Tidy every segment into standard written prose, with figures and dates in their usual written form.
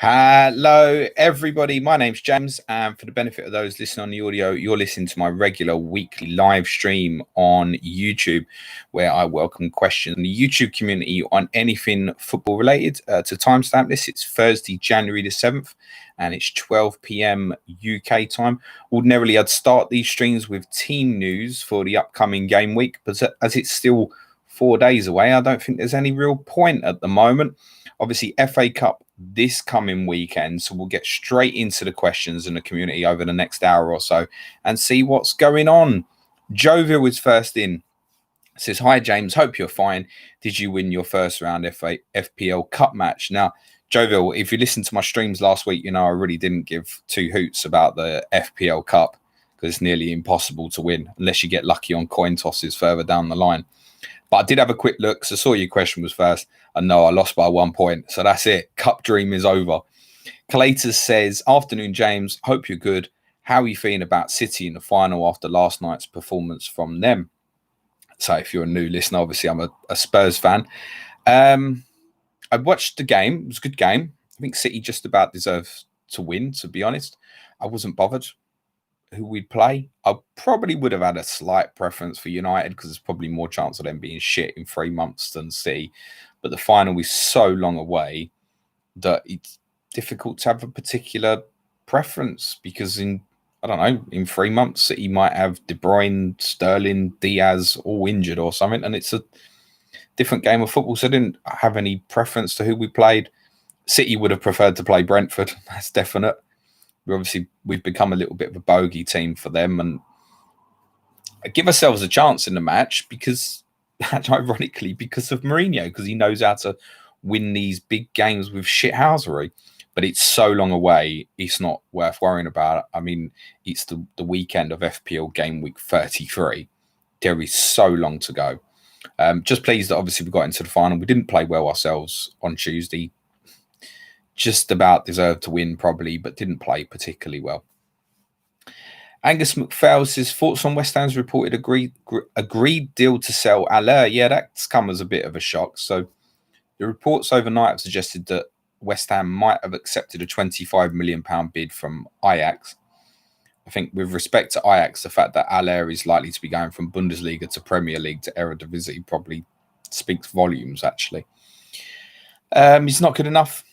Hello, everybody. My name's James, and for the benefit of those listening on the audio, you're listening to my regular weekly live stream on YouTube, where I welcome questions in the YouTube community on anything football related. To timestamp this, it's Thursday, January the 7th, and it's 12 p.m. UK time. Ordinarily, I'd start these streams with team news for the upcoming game week, but as it's still 4 days away, I don't think there's any real point at the moment. Obviously, FA Cup this coming weekend, so we'll get straight into the questions in the community over the next hour or so and see what's going on. Jovial is first in. Says, hi, James. Hope you're fine. Did you win your first round FPL Cup match? Now, Jovial, if you listened to my streams last week, you know I really didn't give two hoots about the FPL Cup because it's nearly impossible to win unless you get lucky on coin tosses further down the line. But I did have a quick look, so I saw your question was first. And no, I lost by 1 point. So that's it. Cup dream is over. Calatus says, afternoon, James. Hope you're good. How are you feeling about City in the final after last night's performance from them? So if you're a new listener, obviously I'm a Spurs fan. I watched the game. It was a good game. I think City just about deserved to win, to be honest. I wasn't bothered who we'd play. I probably would have had a slight preference for United because there's probably more chance of them being shit in 3 months than City. But the final is so long away that it's difficult to have a particular preference because in 3 months, City might have De Bruyne, Sterling, Diaz all injured or something. And it's a different game of football. So I didn't have any preference to who we played. City would have preferred to play Brentford. That's definite. We've become a little bit of a bogey team for them and give ourselves a chance in the match because, ironically, because of Mourinho, because he knows how to win these big games with shithousery. But it's so long away, it's not worth worrying about. I mean, it's the weekend of FPL game week 33. There is so long to go. Just pleased that obviously we got into the final. We didn't play well ourselves on Tuesday. Just about deserved to win probably, but didn't play particularly well. Angus McPhail says, thoughts on West Ham's reported agreed deal to sell Aller. Yeah, that's come as a bit of a shock. So the reports overnight have suggested that West Ham might have accepted a £25 million bid from Ajax. I think with respect to Ajax, the fact that Aller is likely to be going from Bundesliga to Premier League to Eredivisie probably speaks volumes, actually. He's not good enough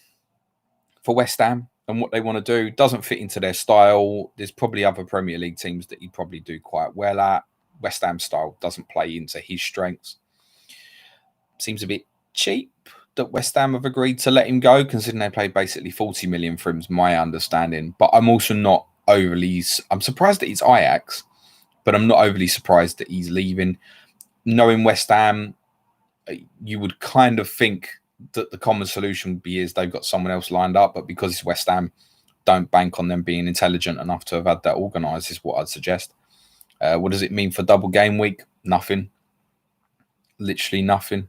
for West Ham and what they want to do. Doesn't fit into their style. There's probably other Premier League teams that he'd probably do quite well at. West Ham style doesn't play into his strengths. Seems a bit cheap that West Ham have agreed to let him go, considering they paid basically 40 million for him, is my understanding. But I'm also not overly... I'm surprised that he's Ajax, but I'm not overly surprised that he's leaving. Knowing West Ham, you would kind of think that the common solution would be is they've got someone else lined up, but because it's West Ham, don't bank on them being intelligent enough to have had that organised is what I'd suggest. What does it mean for double game week? Nothing. Literally nothing.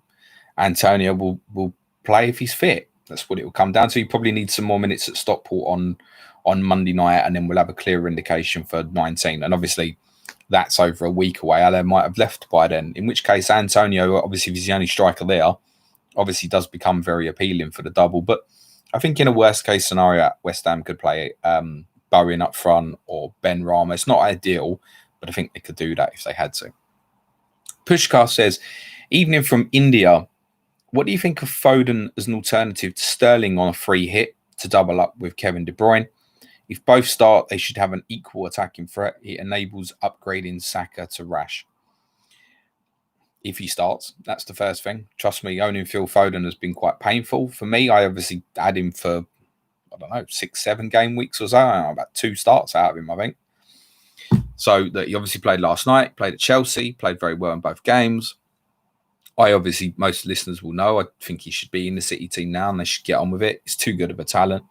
Antonio will play if he's fit. That's what it will come down to. He probably needs some more minutes at Stockport on Monday night, and then we'll have a clearer indication for 19. And obviously, that's over a week away. Alain might have left by then, in which case Antonio, obviously, if he's the only striker there, obviously does become very appealing for the double. But I think in a worst-case scenario, West Ham could play Bowen up front or Ben Rama. It's not ideal, but I think they could do that if they had to. Pushkar says, evening from India, what do you think of Foden as an alternative to Sterling on a free hit to double up with Kevin De Bruyne? If both start, they should have an equal attacking threat. It enables upgrading Saka to Rash. If he starts, that's the first thing. Trust me, owning Phil Foden has been quite painful for me. I obviously had him for, 6-7 game weeks or so. About 2 starts out of him, I think. So that he obviously played last night, played at Chelsea, played very well in both games. Most listeners will know, I think he should be in the City team now and they should get on with it. He's too good of a talent.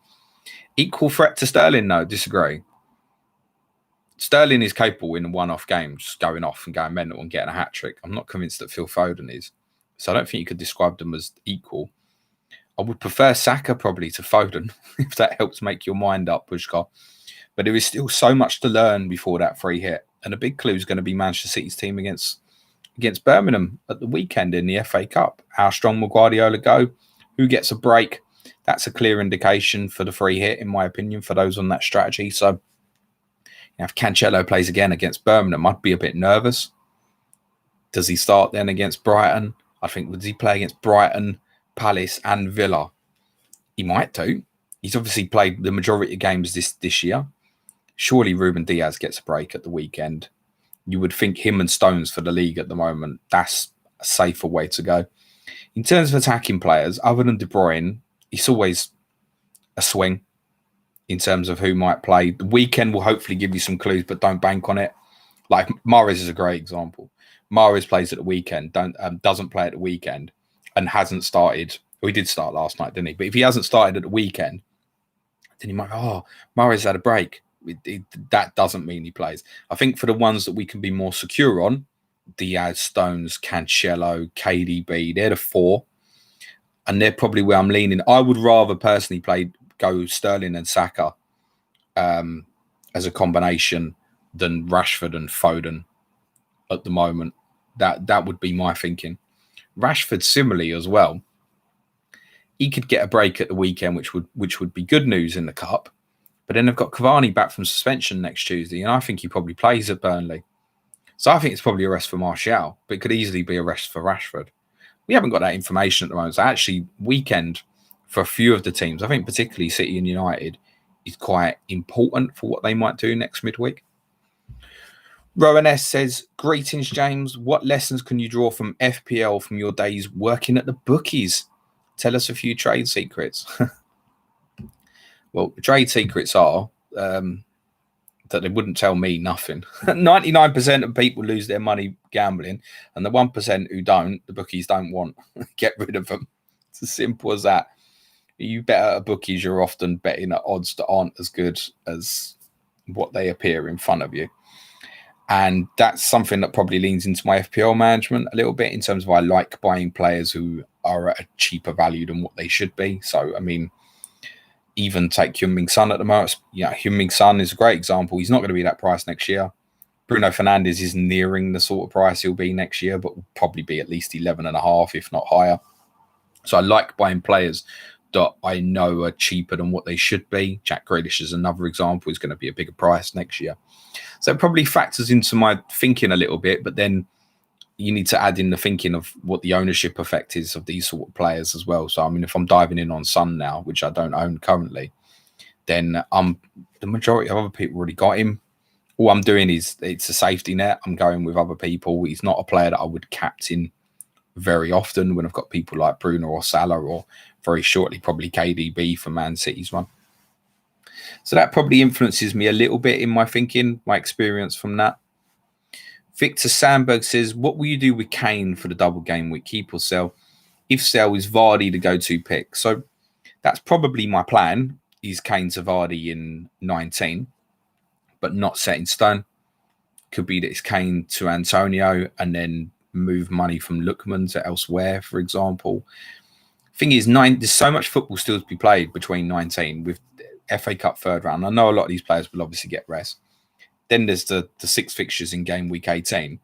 Equal threat to Sterling, no, disagree. Sterling is capable in one-off games, going off and going mental and getting a hat-trick. I'm not convinced that Phil Foden is. So I don't think you could describe them as equal. I would prefer Saka probably to Foden, if that helps make your mind up, Pushkar. But there is still so much to learn before that free hit. And a big clue is going to be Manchester City's team against Birmingham at the weekend in the FA Cup. How strong will Guardiola go? Who gets a break? That's a clear indication for the free hit, in my opinion, for those on that strategy. So if Cancelo plays again against Birmingham, I'd be a bit nervous. Does he start then against Brighton? I think, does he play against Brighton, Palace and Villa? He might do. He's obviously played the majority of games this year. Surely Ruben Diaz gets a break at the weekend. You would think him and Stones for the league at the moment. That's a safer way to go. In terms of attacking players, other than De Bruyne, it's always a swing in terms of who might play. The weekend will hopefully give you some clues, but don't bank on it. Like Mahrez is a great example. Mahrez plays at the weekend, doesn't play at the weekend, and hasn't started. Well, he did start last night, didn't he? But if he hasn't started at the weekend, then you might, Mahrez had a break. That doesn't mean he plays. I think for the ones that we can be more secure on, Diaz, Stones, Cancelo, KDB, they're the four. And they're probably where I'm leaning. I would rather personally go Sterling and Saka as a combination than Rashford and Foden at the moment. That would be my thinking. Rashford similarly as well. He could get a break at the weekend, which would be good news in the cup. But then they've got Cavani back from suspension next Tuesday, and I think he probably plays at Burnley. So I think it's probably a rest for Martial, but it could easily be a rest for Rashford. We haven't got that information at the moment. So actually, weekend for a few of the teams, I think particularly City and United, is quite important for what they might do next midweek. Rowan S says, greetings, James. What lessons can you draw from FPL from your days working at the bookies? Tell us a few trade secrets. Well, the trade secrets are that they wouldn't tell me nothing. 99% of people lose their money gambling, and the 1% who don't, the bookies don't want. Get rid of them. It's as simple as that. You bet at bookies, you're often betting at odds that aren't as good as what they appear in front of you. And that's something that probably leans into my FPL management a little bit in terms of I like buying players who are at a cheaper value than what they should be. So, I mean, even take Heung-min Son at the moment. Heung-min Son is a great example. He's not going to be that price next year. Bruno Fernandes is nearing the sort of price he'll be next year, but will probably be at least 11.5, if not higher. So I like buying players that I know are cheaper than what they should be. Jack Grealish is another example. He's going to be a bigger price next year. So it probably factors into my thinking a little bit, but then you need to add in the thinking of what the ownership effect is of these sort of players as well. So, I mean, if I'm diving in on Son now, which I don't own currently, then the majority of other people already got him. All I'm doing is it's a safety net. I'm going with other people. He's not a player that I would captain very often when I've got people like Bruno or Salah or very shortly probably KDB for Man City's one. So that probably influences me a little bit in my thinking, my experience from that. Victor Sandberg says, what will you do with Kane for the double game week? Keep or sell? If sell, is Vardy the go-to pick? So that's probably my plan, is Kane to Vardy in 19, but not set in stone. Could be that it's Kane to Antonio and then move money from Lookman to elsewhere, for example. Thing is, there's so much football still to be played between 19 with FA Cup third round. I know a lot of these players will obviously get rest. Then there's the 6 fixtures in game week 18.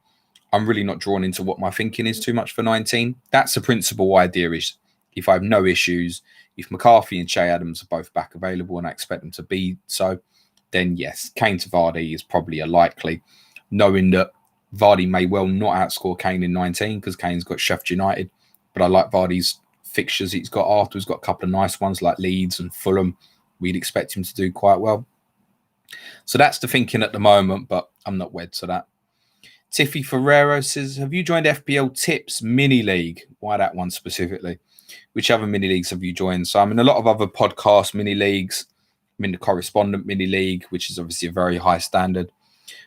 I'm really not drawn into what my thinking is too much for 19. That's the principal idea is if I have no issues, if McCarthy and Che Adams are both back available and I expect them to be so, then yes, Kane to Vardy is probably a likely, knowing that Vardy may well not outscore Kane in 19 because Kane's got Sheffield United. But I like Vardy's fixtures he's got after. He's got a couple of nice ones like Leeds and Fulham. We'd expect him to do quite well. So that's the thinking at the moment, but I'm not wed to that. Tiffy Ferrero says, have you joined FPL Tips Mini League? Why that one specifically? Which other mini leagues have you joined? So I'm in a lot of other podcast mini leagues. I'm in the Correspondent Mini League, which is obviously a very high standard.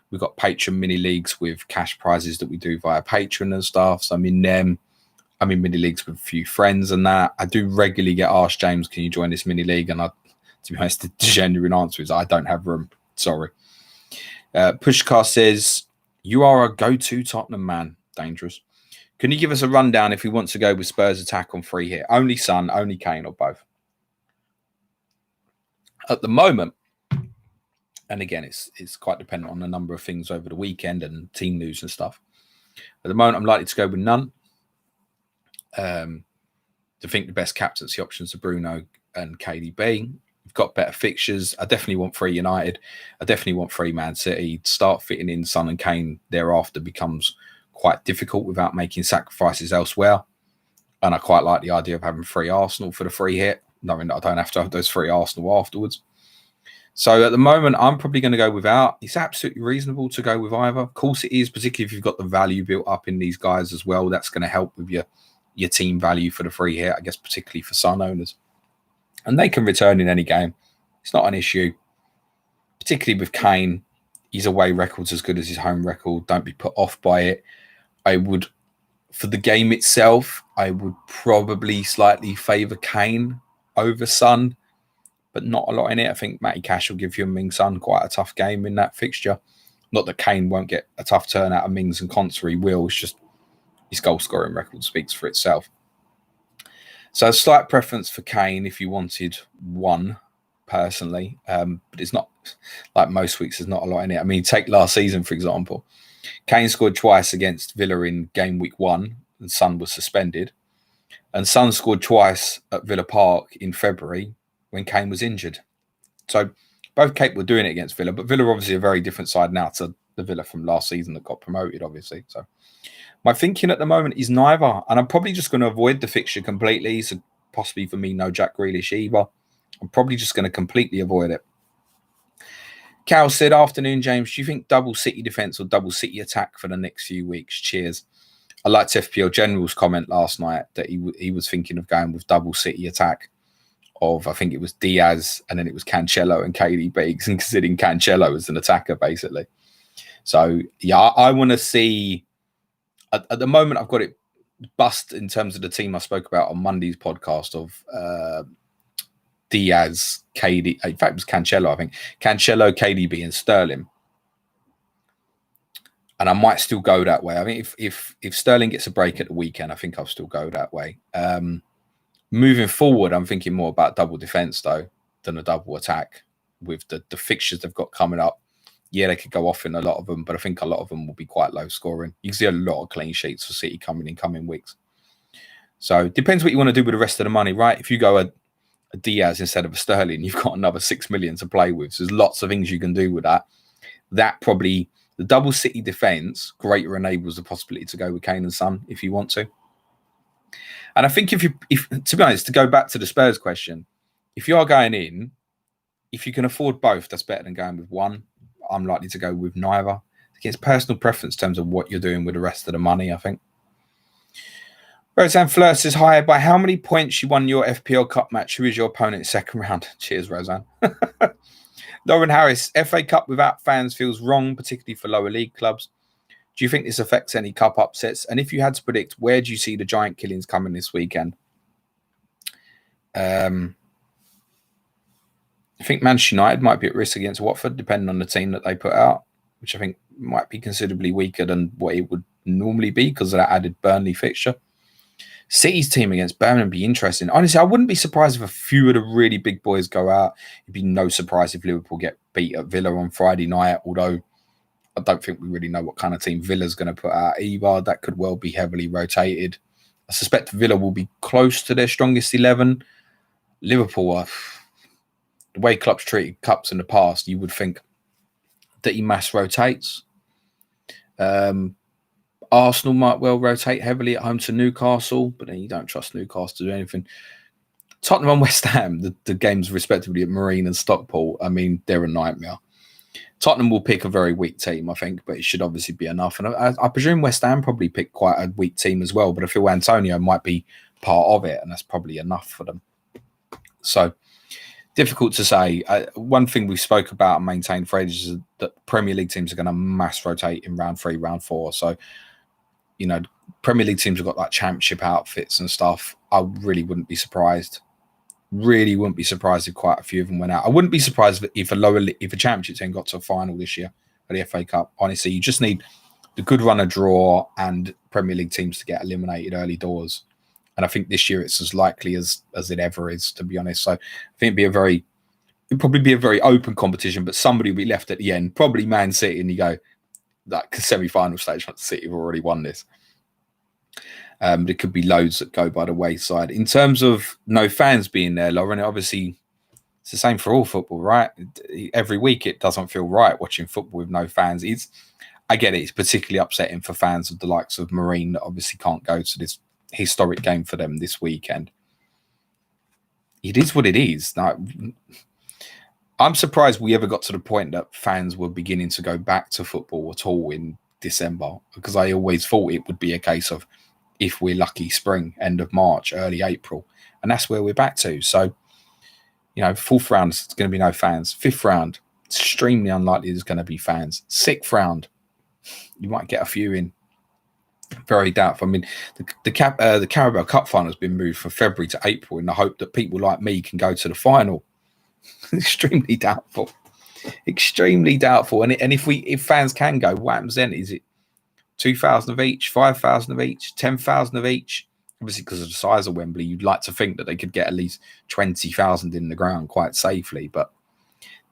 We've got Patreon mini leagues with cash prizes that we do via Patreon and stuff. So I'm in them. I'm in mini leagues with a few friends and that. I do regularly get asked, James, can you join this mini league? And to be honest, the genuine answer is I don't have room. Sorry. Pushkar says, you are a go-to Tottenham man. Dangerous. Can you give us a rundown if we want to go with Spurs attack on free hit? Only Son, only Kane, or both? At the moment, and again, it's quite dependent on a number of things over the weekend and team news and stuff. At the moment, I'm likely to go with none. To think the best captaincy options are Bruno, and KDB. We've got better fixtures. I definitely want 3 United. I definitely want 3 Man City. Start fitting in Son and Kane thereafter becomes quite difficult without making sacrifices elsewhere. And I quite like the idea of having 3 Arsenal for the free hit, knowing that I don't have to have those 3 Arsenal afterwards. So at the moment, I'm probably going to go without. It's absolutely reasonable to go with either. Of course it is, particularly if you've got the value built up in these guys as well. That's going to help with your team value for the free hit, I guess, particularly for Son owners. And they can return in any game. It's not an issue. Particularly with Kane, his away record's as good as his home record. Don't be put off by it. I would, for the game itself, I would probably slightly favour Kane over Son, but not a lot in it. I think Matty Cash will give Heung-min Son quite a tough game in that fixture. Not that Kane won't get a tough turn out of Mings and Konsa, he will. It's just his goal-scoring record speaks for itself. So a slight preference for Kane if you wanted one, personally. But it's not, like most weeks, there's not a lot in it. I mean, take last season, for example. Kane scored twice against Villa in game week 1, and Son was suspended. And Son scored twice at Villa Park in February when Kane was injured. So both capable of doing it against Villa, but Villa obviously a very different side now to the Villa from last season that got promoted, obviously. So my thinking at the moment is neither, and I'm probably just going to avoid the fixture completely. So possibly for me, no Jack Grealish either. I'm probably just going to completely avoid it. Cal said, afternoon, James, do you think double City defence or double City attack for the next few weeks? Cheers. I liked FPL General's comment last night that he was thinking of going with double City attack of, I think it was Diaz, and then it was Cancelo and KDB, considering Cancelo as an attacker, basically. So, yeah, I want to see... At the moment, I've got it bust in terms of the team I spoke about on Monday's podcast of Diaz, KD. In fact, it was Cancelo, I think. Cancelo, KDB, and Sterling. And I might still go that way. I mean, if Sterling gets a break at the weekend, I think I'll still go that way. Moving forward, I'm thinking more about double defence, though, than a double attack with the fixtures they've got coming up. Yeah, they could go off in a lot of them, but I think a lot of them will be quite low scoring. You can see a lot of clean sheets for City coming in coming weeks. So it depends what you want to do with the rest of the money, right? If you go a Diaz instead of a Sterling, you've got another 6 million to play with. So there's lots of things you can do with that. That probably, the double City defence greater enables the possibility to go with Kane and Son if you want to. And I think if to be honest, to go back to the Spurs question, if you are going in, if you can afford both, that's better than going with one. I'm likely to go with neither. It's personal preference in terms of what you're doing with the rest of the money, I think. Roseanne Fleur says, hi, by how many points you won your FPL Cup match? Who is your opponent second round? Cheers, Roseanne. Lauren Harris, FA Cup without fans feels wrong, particularly for lower league clubs. Do you think this affects any cup upsets? And if you had to predict, where do you see the giant killings coming this weekend? I think Manchester United might be at risk against Watford, depending on the team that they put out, which I think might be considerably weaker than what it would normally be because of that added Burnley fixture. City's team against Birmingham would be interesting. Honestly, I wouldn't be surprised if a few of the really big boys go out. It'd be no surprise if Liverpool get beat at Villa on Friday night, although I don't think we really know what kind of team Villa's going to put out either. That could well be heavily rotated. I suspect Villa will be close to their strongest 11. Liverpool, the way clubs treated cups in the past, you would think that he mass rotates. Arsenal might well rotate heavily at home to Newcastle, but then you don't trust Newcastle to do anything. Tottenham and West Ham, the games respectively at Marine and Stockport, I mean, they're a nightmare. Tottenham will pick a very weak team, I think, but it should obviously be enough. And I presume West Ham probably picked quite a weak team as well, but I feel Antonio might be part of it, and that's probably enough for them. So, difficult to say. One thing we spoke about and maintained for ages is that Premier League teams are going to mass rotate in round 3, round 4. So, you know, Premier League teams have got like championship outfits and stuff. I really wouldn't be surprised. Really wouldn't be surprised if quite a few of them went out. I wouldn't be surprised if a championship team got to a final this year at the FA Cup. Honestly, you just need the good runner draw and Premier League teams to get eliminated early doors. And I think this year it's as likely as it ever is, to be honest. So I think it'd probably be a very open competition, but somebody will be left at the end, probably Man City, and you go, like semi-final stage, City have already won this. There could be loads that go by the wayside. In terms of no fans being there, Lauren, obviously it's the same for all football, right? Every week it doesn't feel right watching football with no fans. I get it. It's particularly upsetting for fans of the likes of Marine that obviously can't go to this historic game for them this weekend. It is what it is. Now, I'm surprised we ever got to the point that fans were beginning to go back to football at all in December, because I always thought it would be a case of, if we're lucky, spring, end of March, early April. And that's where we're back to. So, fourth round, it's going to be no fans. Fifth round, extremely unlikely there's going to be fans. Sixth round, you might get a few in. Very doubtful. I mean, the Carabao Cup final has been moved from February to April in the hope that people like me can go to the final. Extremely doubtful. Extremely doubtful. And if fans can go, what happens then? Is it 2,000 of each, 5,000 of each, 10,000 of each? Obviously, because of the size of Wembley, you'd like to think that they could get at least 20,000 in the ground quite safely. But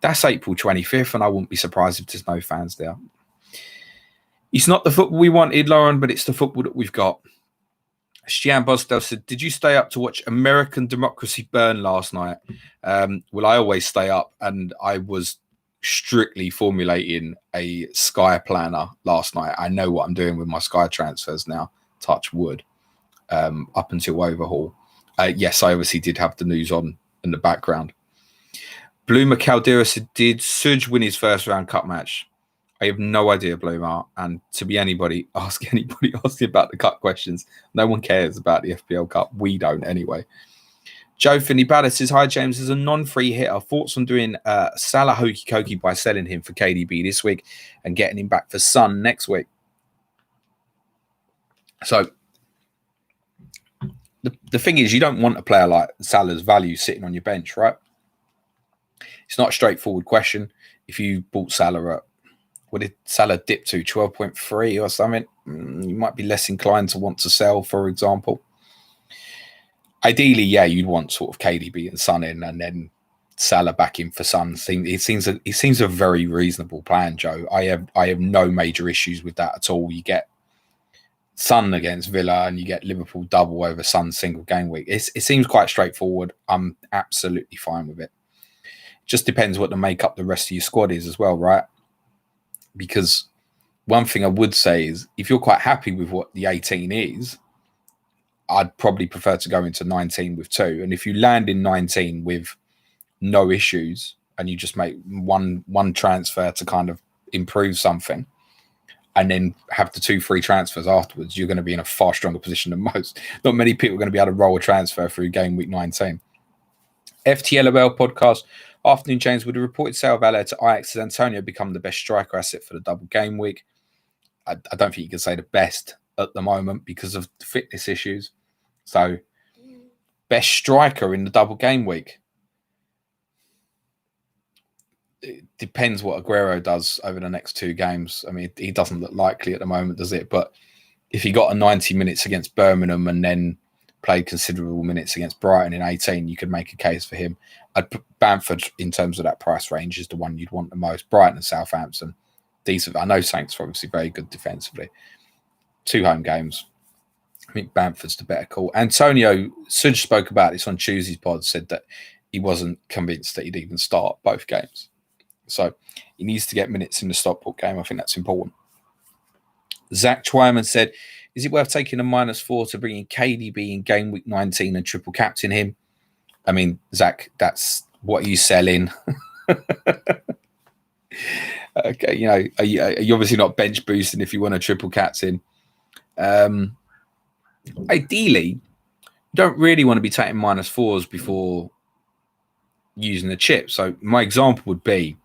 that's April 25th, and I wouldn't be surprised if there's no fans there. It's not the football we wanted, Lauren, but it's the football that we've got. Stian Bosdell said, did you stay up to watch American Democracy burn last night? Well, I always stay up, and I was strictly formulating a Sky planner last night. I know what I'm doing with my Sky transfers now, touch wood, up until overhaul. Yes, I obviously did have the news on in the background. Bloomer Caldera said, did Suj win his first round cup match? I have no idea, Bloomer. And to be ask anybody asking about the cup questions. No one cares about the FPL Cup. We don't anyway. Joe Finney-Bada says, hi, James. As a non-free hitter, thoughts on doing Salah hokey cokey by selling him for KDB this week and getting him back for Son next week? So the thing is, you don't want a player like Salah's value sitting on your bench, right? It's not a straightforward question. If you bought Salah at, what did Salah dip to, 12.3 or something? You might be less inclined to want to sell, for example. Ideally, yeah, you'd want sort of KDB and Son in, and then Salah back in for Son. It seems a very reasonable plan, Joe. I have no major issues with that at all. You get Son against Villa, and you get Liverpool double over Son single game week. It seems quite straightforward. I'm absolutely fine with it. Just depends what the makeup the rest of your squad is as well, right? Because one thing I would say is, if you're quite happy with what the 18 is, I'd probably prefer to go into 19 with 2. And if you land in 19 with no issues and you just make one transfer to kind of improve something, and then have the 2 free transfers afterwards, you're going to be in a far stronger position than most. Not many people are going to be able to roll a transfer through game week 19. FTLOL podcast. Afternoon, James. Would the reported sale of Allo to Ajax has Antonio become the best striker asset for the double game week? I don't think you can say the best at the moment because of fitness issues. So, best striker in the double game week. It depends what Aguero does over the next 2 games. I mean, he doesn't look likely at the moment, does it? But if he got a 90 minutes against Birmingham and then played considerable minutes against Brighton in 18, you could make a case for him. Bamford, in terms of that price range, is the one you'd want the most. Brighton and Southampton, decent. I know Saints are obviously very good defensively. 2 home games. I think Bamford's the better call. Antonio, Suj spoke about this on Tuesday's pod, said that he wasn't convinced that he'd even start both games. So he needs to get minutes in the Stockport game. I think that's important. Zach Twyman said, is it worth taking a -4 to bring in KDB in game week 19 and triple captain him? I mean, Zach, that's what you selling. Okay, are you obviously not bench boosting if you want a triple captain. Ideally, you don't really want to be taking -4s before using the chip. So my example would be,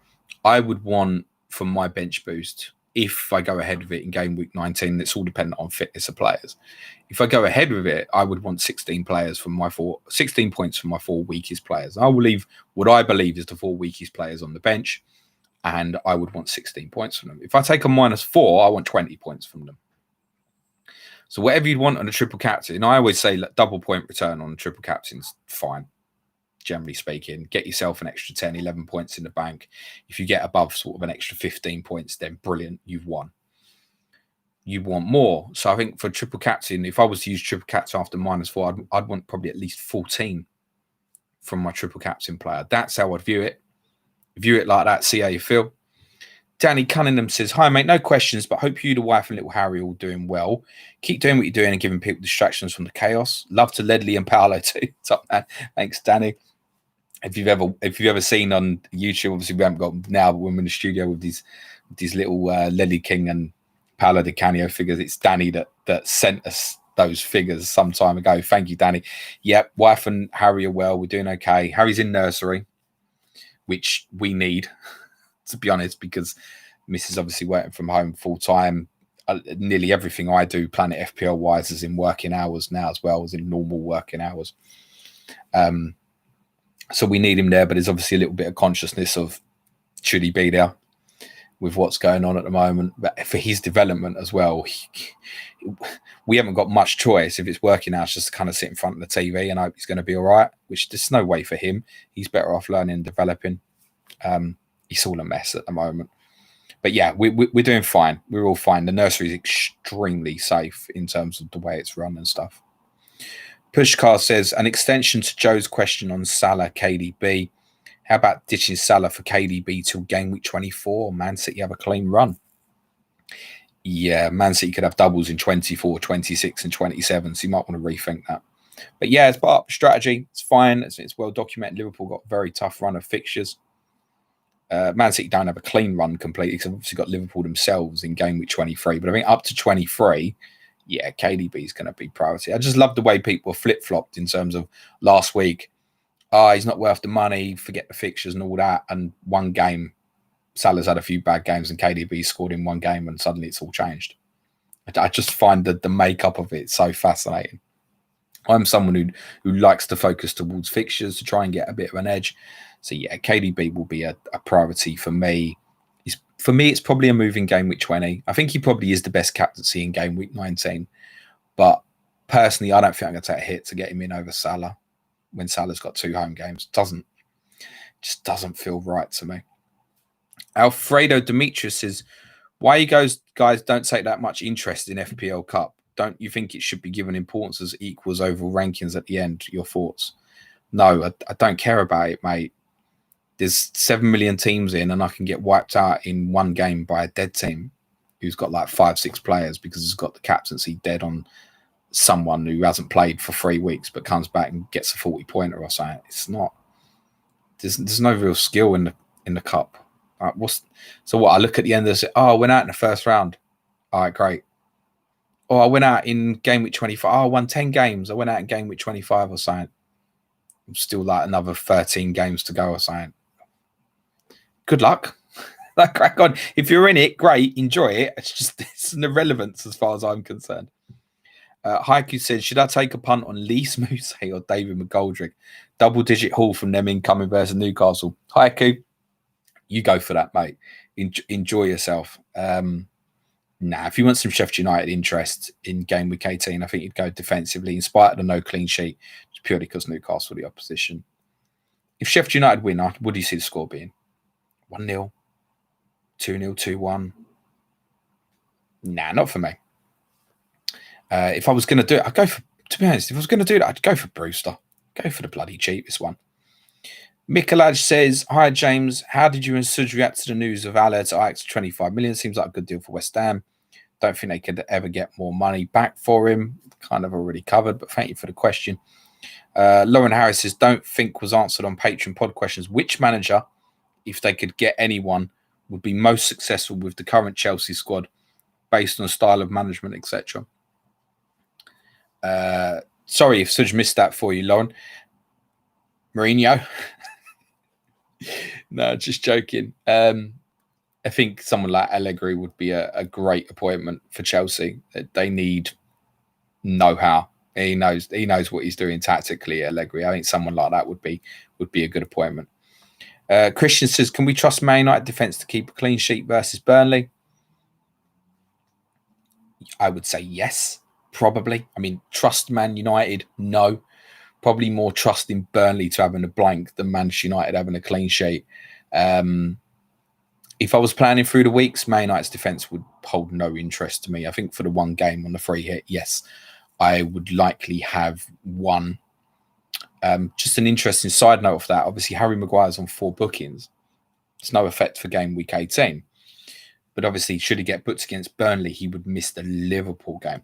I would want, for my bench boost, if I go ahead with it in game week 19, it's all dependent on fitness of players. If I go ahead with it, I would want 16 points from my 4 weakest players. I will leave what I believe is the 4 weakest players on the bench, and I would want 16 points from them. If I take a -4, I want 20 points from them. So whatever you'd want on a triple captain, I always say double point return on a triple captain's fine. Generally speaking, get yourself an extra 10, 11 points in the bank. If you get above sort of an extra 15 points, then brilliant, you've won. you want more. So I think for triple captain, if I was to use triple captain after -4, I'd want probably at least 14 from my triple captain player. That's how I'd view it. View it like that. See how you feel. Danny Cunningham says, "Hi, mate. No questions, but hope you, the wife, and little Harry all doing well. Keep doing what you're doing and giving people distractions from the chaos. Love to Ledley and Paolo too." Top man. Thanks, Danny. If you've ever seen on YouTube, obviously we haven't got now, but when we're in the studio with these little Ledley King and Paolo Di Canio figures, it's Danny that sent us those figures some time ago. Thank you, Danny. Yep, wife and Harry are well. We're doing okay. Harry's in nursery, which we need, to be honest, because Mrs. obviously working from home full time. Nearly everything I do, Planet FPL wise, is in working hours now as well as in normal working hours. So we need him there, but there's obviously a little bit of consciousness of should he be there with what's going on at the moment. But for his development as well, we haven't got much choice if it's working hours just to kind of sit in front of the TV and hope he's going to be all right, which there's no way for him. He's better off learning and developing. It's all a mess at the moment. But yeah, we're doing fine. We're all fine. The nursery is extremely safe in terms of the way it's run and stuff. Pushcar says, an extension to Joe's question on Salah KDB. How about ditching Salah for KDB till game week 24? Man City have a clean run. Yeah, Man City could have doubles in 24, 26 and 27, so you might want to rethink that. But yeah, it's part of the strategy. It's fine. It's well documented. Liverpool got a very tough run of fixtures. Man City don't have a clean run completely because they've obviously got Liverpool themselves in game week 23. But I think up to 23, yeah, KDB is going to be priority. I just love the way people flip-flopped in terms of last week. He's not worth the money, forget the fixtures and all that. And one game, Salah's had a few bad games and KDB scored in one game and suddenly it's all changed. I just find that the makeup of it so fascinating. I'm someone who likes to focus towards fixtures to try and get a bit of an edge. So yeah, KDB will be a priority for me. For me, it's probably a move in game week 20. I think he probably is the best captaincy in game week 19. But personally, I don't think I'm going to take a hit to get him in over Salah when Salah's got 2 home games. Just doesn't feel right to me. Alfredo Demetrius says, why you guys don't take that much interest in FPL Cup? Don't you think it should be given importance as equals overall rankings at the end? Your thoughts? No, I don't care about it, mate. There's 7 million teams in and I can get wiped out in one game by a dead team who's got like 5-6 players because it's got the captaincy dead on someone who hasn't played for 3 weeks but comes back and gets a 40-pointer or something. It's not. There's no real skill in the cup. So what? I look at the end and say, I went out in the first round. All right, great. Or I went out in game week 25. I won 10 games. I went out in game week 25 or something. I'm still like another 13 games to go or something. Good luck. Like, crack on. If you're in it, great. Enjoy it. It's an irrelevance as far as I'm concerned. Haiku said, should I take a punt on Lee Moose or David McGoldrick? Double-digit haul from them incoming versus Newcastle. Haiku, you go for that, mate. Enjoy yourself. If you want some Sheffield United interest in game week 18, I think you'd go defensively in spite of the no clean sheet, just purely because Newcastle are the opposition. If Sheffield United win, what do you see the score being? 1-0, 2-0, 2-1. Nah, not for me. If I was going to do it, to be honest, if I was going to do it, I'd go for Brewster. Go for the bloody cheapest one. Mikolaj says, hi, James. How did you and Sudge react to the news of Aller to Ajax 25 million? Seems like a good deal for West Ham. Don't think they could ever get more money back for him. Kind of already covered, but thank you for the question. Lauren Harris says, don't think was answered on Patreon pod questions. Which manager, if they could get anyone, would be most successful with the current Chelsea squad based on style of management, etc.? Sorry if Sudge missed that for you, Lauren. Mourinho. No, just joking. I think someone like Allegri would be a great appointment for Chelsea. They need know-how. He knows what he's doing tactically, Allegri. I think someone like that would be a good appointment. Christian says, can we trust Man United defence to keep a clean sheet versus Burnley? I would say yes, probably. I mean, trust Man United? No. Probably more trust in Burnley to having a blank than Manchester United having a clean sheet. If I was planning through the weeks, Man United's defence would hold no interest to me. I think for the one game on the free hit, yes, I would likely have one. Just an interesting side note of that. Obviously, Harry Maguire's on 4 bookings. It's no effect for game week 18. But obviously, should he get booked against Burnley, he would miss the Liverpool game.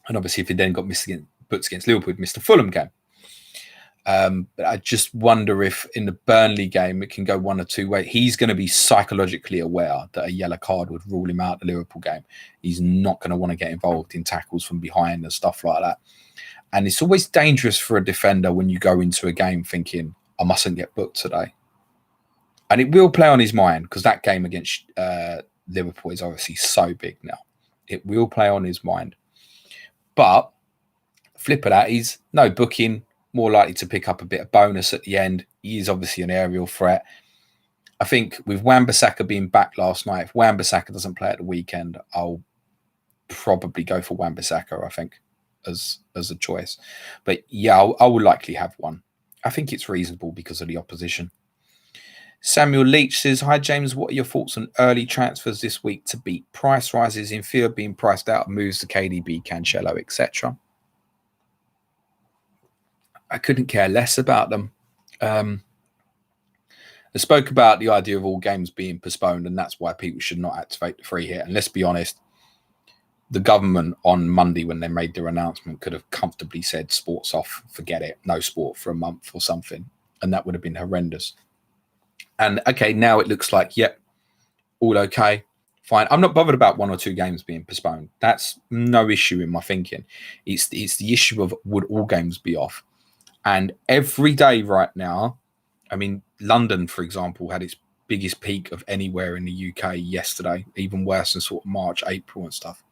And obviously, if he then got booked against Liverpool, he'd miss the Fulham game. But I just wonder if in the Burnley game, it can go one or two ways. He's going to be psychologically aware that a yellow card would rule him out the Liverpool game. He's not going to want to get involved in tackles from behind and stuff like that. And it's always dangerous for a defender when you go into a game thinking, I mustn't get booked today. And it will play on his mind because that game against Liverpool is obviously so big now. It will play on his mind. But flip of that, he's no booking, more likely to pick up a bit of bonus at the end. He is obviously an aerial threat. I think with Wan-Bissaka being back last night, if Wan-Bissaka doesn't play at the weekend, I'll probably go for Wan-Bissaka, I think, as a choice. But yeah, I will likely have one. I think it's reasonable because of the opposition. Samuel Leach says, hi James, what are your thoughts on early transfers this week to beat price rises in fear of being priced out of moves to KDB, Cancelo, etc.? I couldn't care less about them. I spoke about the idea of all games being postponed, and that's why people should not activate the free hit. And let's be honest, the government on Monday, when they made their announcement, could have comfortably said sports off, forget it, no sport for a month or something. And that would have been horrendous. And okay, now it looks like, yep, all okay, fine. I'm not bothered about 1 or 2 games being postponed. That's no issue in my thinking. It's the issue of would all games be off? And every day right now, I mean, London, for example, had its biggest peak of anywhere in the UK yesterday, even worse than sort of March, April and stuff.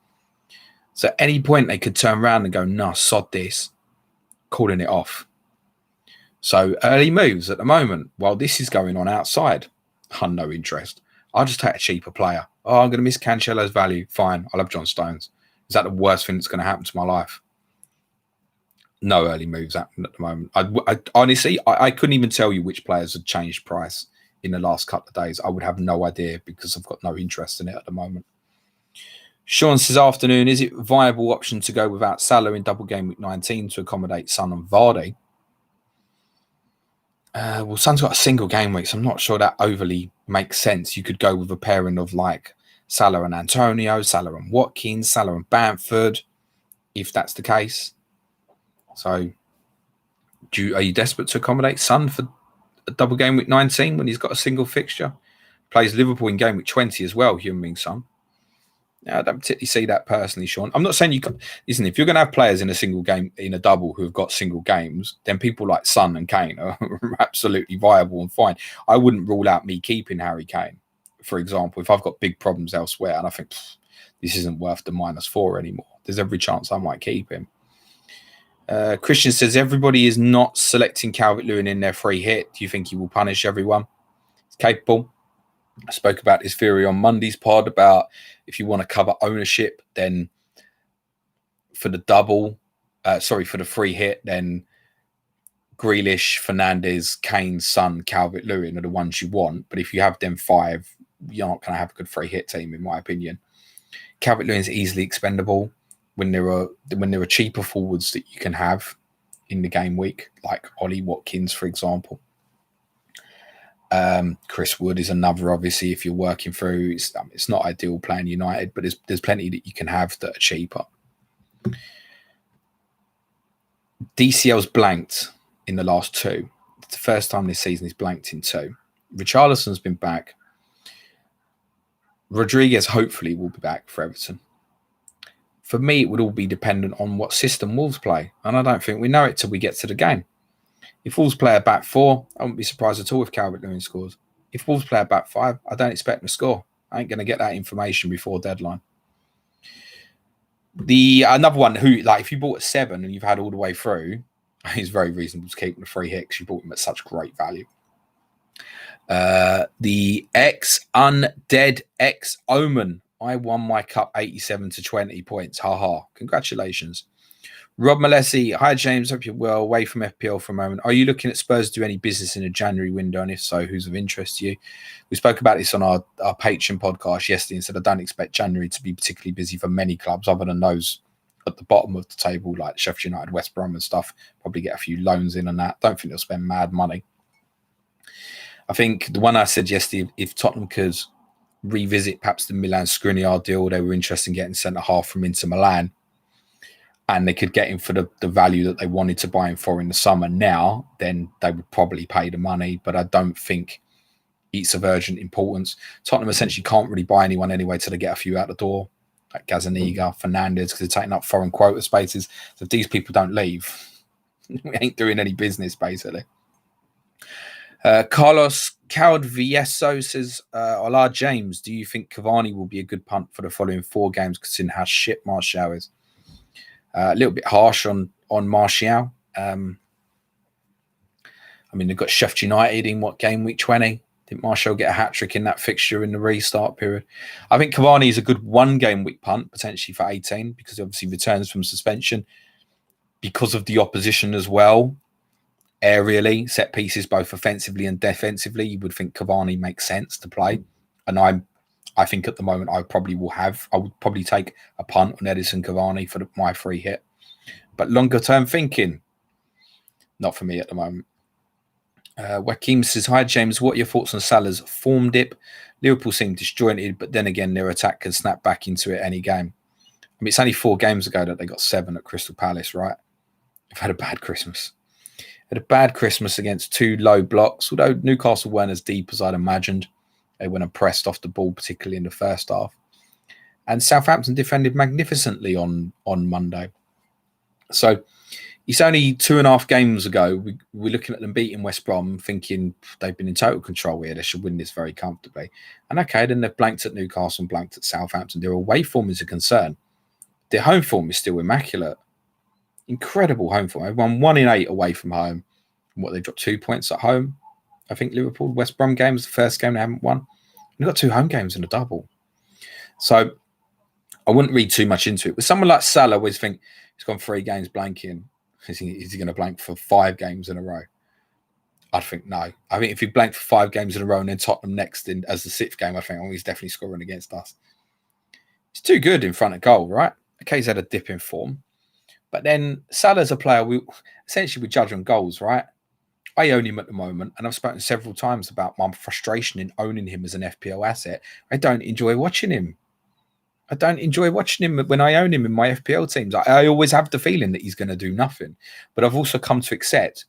So at any point they could turn around and go, nah, sod this, calling it off. So early moves at the moment, while this is going on outside, I'm no interest. I'll just take a cheaper player. Oh, I'm going to miss Cancelo's value. Fine, I'll have John Stones. Is that the worst thing that's going to happen to my life? No early moves happening at the moment. I honestly, I couldn't even tell you which players had changed price in the last couple of days. I would have no idea because I've got no interest in it at the moment. Sean says, afternoon, is it a viable option to go without Salah in double game week 19 to accommodate Son and Vardy? Well, Son's got a single game week, so I'm not sure that overly makes sense. You could go with a pairing of like Salah and Antonio, Salah and Watkins, Salah and Bamford, if that's the case. So are you desperate to accommodate Son for a double game week 19 when he's got a single fixture? Plays Liverpool in game week 20 as well, Heung-min Son. I don't particularly see that personally, Sean. I'm not saying you can. Listen, if you're going to have players in a single game, in a double, who have got single games, then people like Son and Kane are absolutely viable and fine. I wouldn't rule out me keeping Harry Kane, for example, if I've got big problems elsewhere and I think this isn't worth the -4 anymore. There's every chance I might keep him. Christian says, everybody is not selecting Calvert-Lewin in their free hit. Do you think he will punish everyone? He's capable. I spoke about his theory on Monday's pod about if you want to cover ownership, then for the for the free hit, then Grealish, Fernandes, Kane, Son, Calvert-Lewin are the ones you want. But if you have them 5, you're not going to have a good free hit team, in my opinion. Calvert-Lewin is easily expendable when there are cheaper forwards that you can have in the game week, like Ollie Watkins, for example. Chris Wood is another, obviously, if you're working through. It's not ideal playing United, but there's plenty that you can have that are cheaper. DCL's blanked in the last 2. It's the first time this season he's blanked in 2. Richarlison's been back. Rodriguez hopefully will be back for Everton. For me, it would all be dependent on what system Wolves play, and I don't think we know it till we get to the game. If Wolves play a back 4, I wouldn't be surprised at all if Calvert-Lewin scores. If Wolves play a back 5, I don't expect him to score. I ain't going to get that information before deadline. Another one who, like, if you bought a 7 and you've had all the way through, it's very reasonable to keep him a free hit because you bought him at such great value. The Undead X Omen. I won my cup 87 to 20 points. Ha ha. Congratulations. Rob Malesi, hi James, hope you're well. Away from FPL for a moment. Are you looking at Spurs to do any business in a January window? And if so, who's of interest to you? We spoke about this on our Patreon podcast yesterday and said I don't expect January to be particularly busy for many clubs other than those at the bottom of the table, like Sheffield United, West Brom and stuff. Probably get a few loans in on that. Don't think they'll spend mad money. I think the one I said yesterday, if Tottenham could revisit perhaps the Milan Skriniar deal, they were interested in getting centre-half from Inter Milan, and they could get him for the value that they wanted to buy him for in the summer now, then they would probably pay the money. But I don't think it's of urgent importance. Tottenham essentially can't really buy anyone anyway till they get a few out the door, like Gazaniga, Fernandez, because they're taking up foreign quota spaces. So if these people don't leave, we ain't doing any business, basically. Carlos Calvieso says, Hola, James, do you think Cavani will be a good punt for the following 4 games, considering how shit Martial is? A little bit harsh on Martial. I mean, they've got Sheffield United in game week 20? Didn't Martial get a hat-trick in that fixture in the restart period? I think Cavani is a good 1-game week punt, potentially for 18, because he obviously returns from suspension. Because of the opposition as well, aerially, set pieces, both offensively and defensively, you would think Cavani makes sense to play. And I think at the moment I would probably take a punt on Edison Cavani for my free hit. But longer term thinking, not for me at the moment. Joaquim says, hi James, what are your thoughts on Salah's form dip? Liverpool seem disjointed, but then again, their attack can snap back into it any game. I mean, it's only 4 games ago that they got 7 at Crystal Palace, right? They've had a bad Christmas. Had a bad Christmas against 2 low blocks, although Newcastle weren't as deep as I'd imagined. They went and pressed off the ball, particularly in the first half. And Southampton defended magnificently on Monday. So it's only 2.5 games ago. We're looking at them beating West Brom, thinking they've been in total control here. They should win this very comfortably. And okay, then they've blanked at Newcastle and blanked at Southampton. Their away form is a concern. Their home form is still immaculate. Incredible home form. They've won 1 in 8 away from home. They've dropped 2 points at home. I think Liverpool, West Brom game was the first game they haven't won. They've got 2 home games and a double. So I wouldn't read too much into it. With someone like Salah, I always think he's gone 3 games blanking. Is he going to blank for 5 games in a row? I'd think no. I think if he blanked for 5 games in a row and then Tottenham next as the 6th game, I think he's definitely scoring against us. He's too good in front of goal, right? Okay, he's had a dip in form. But then Salah's a player we judge on goals, right? I own him at the moment, and I've spoken several times about my frustration in owning him as an FPL asset. I don't enjoy watching him. I don't enjoy watching him when I own him in my FPL teams. I always have the feeling that he's going to do nothing. But I've also come to accept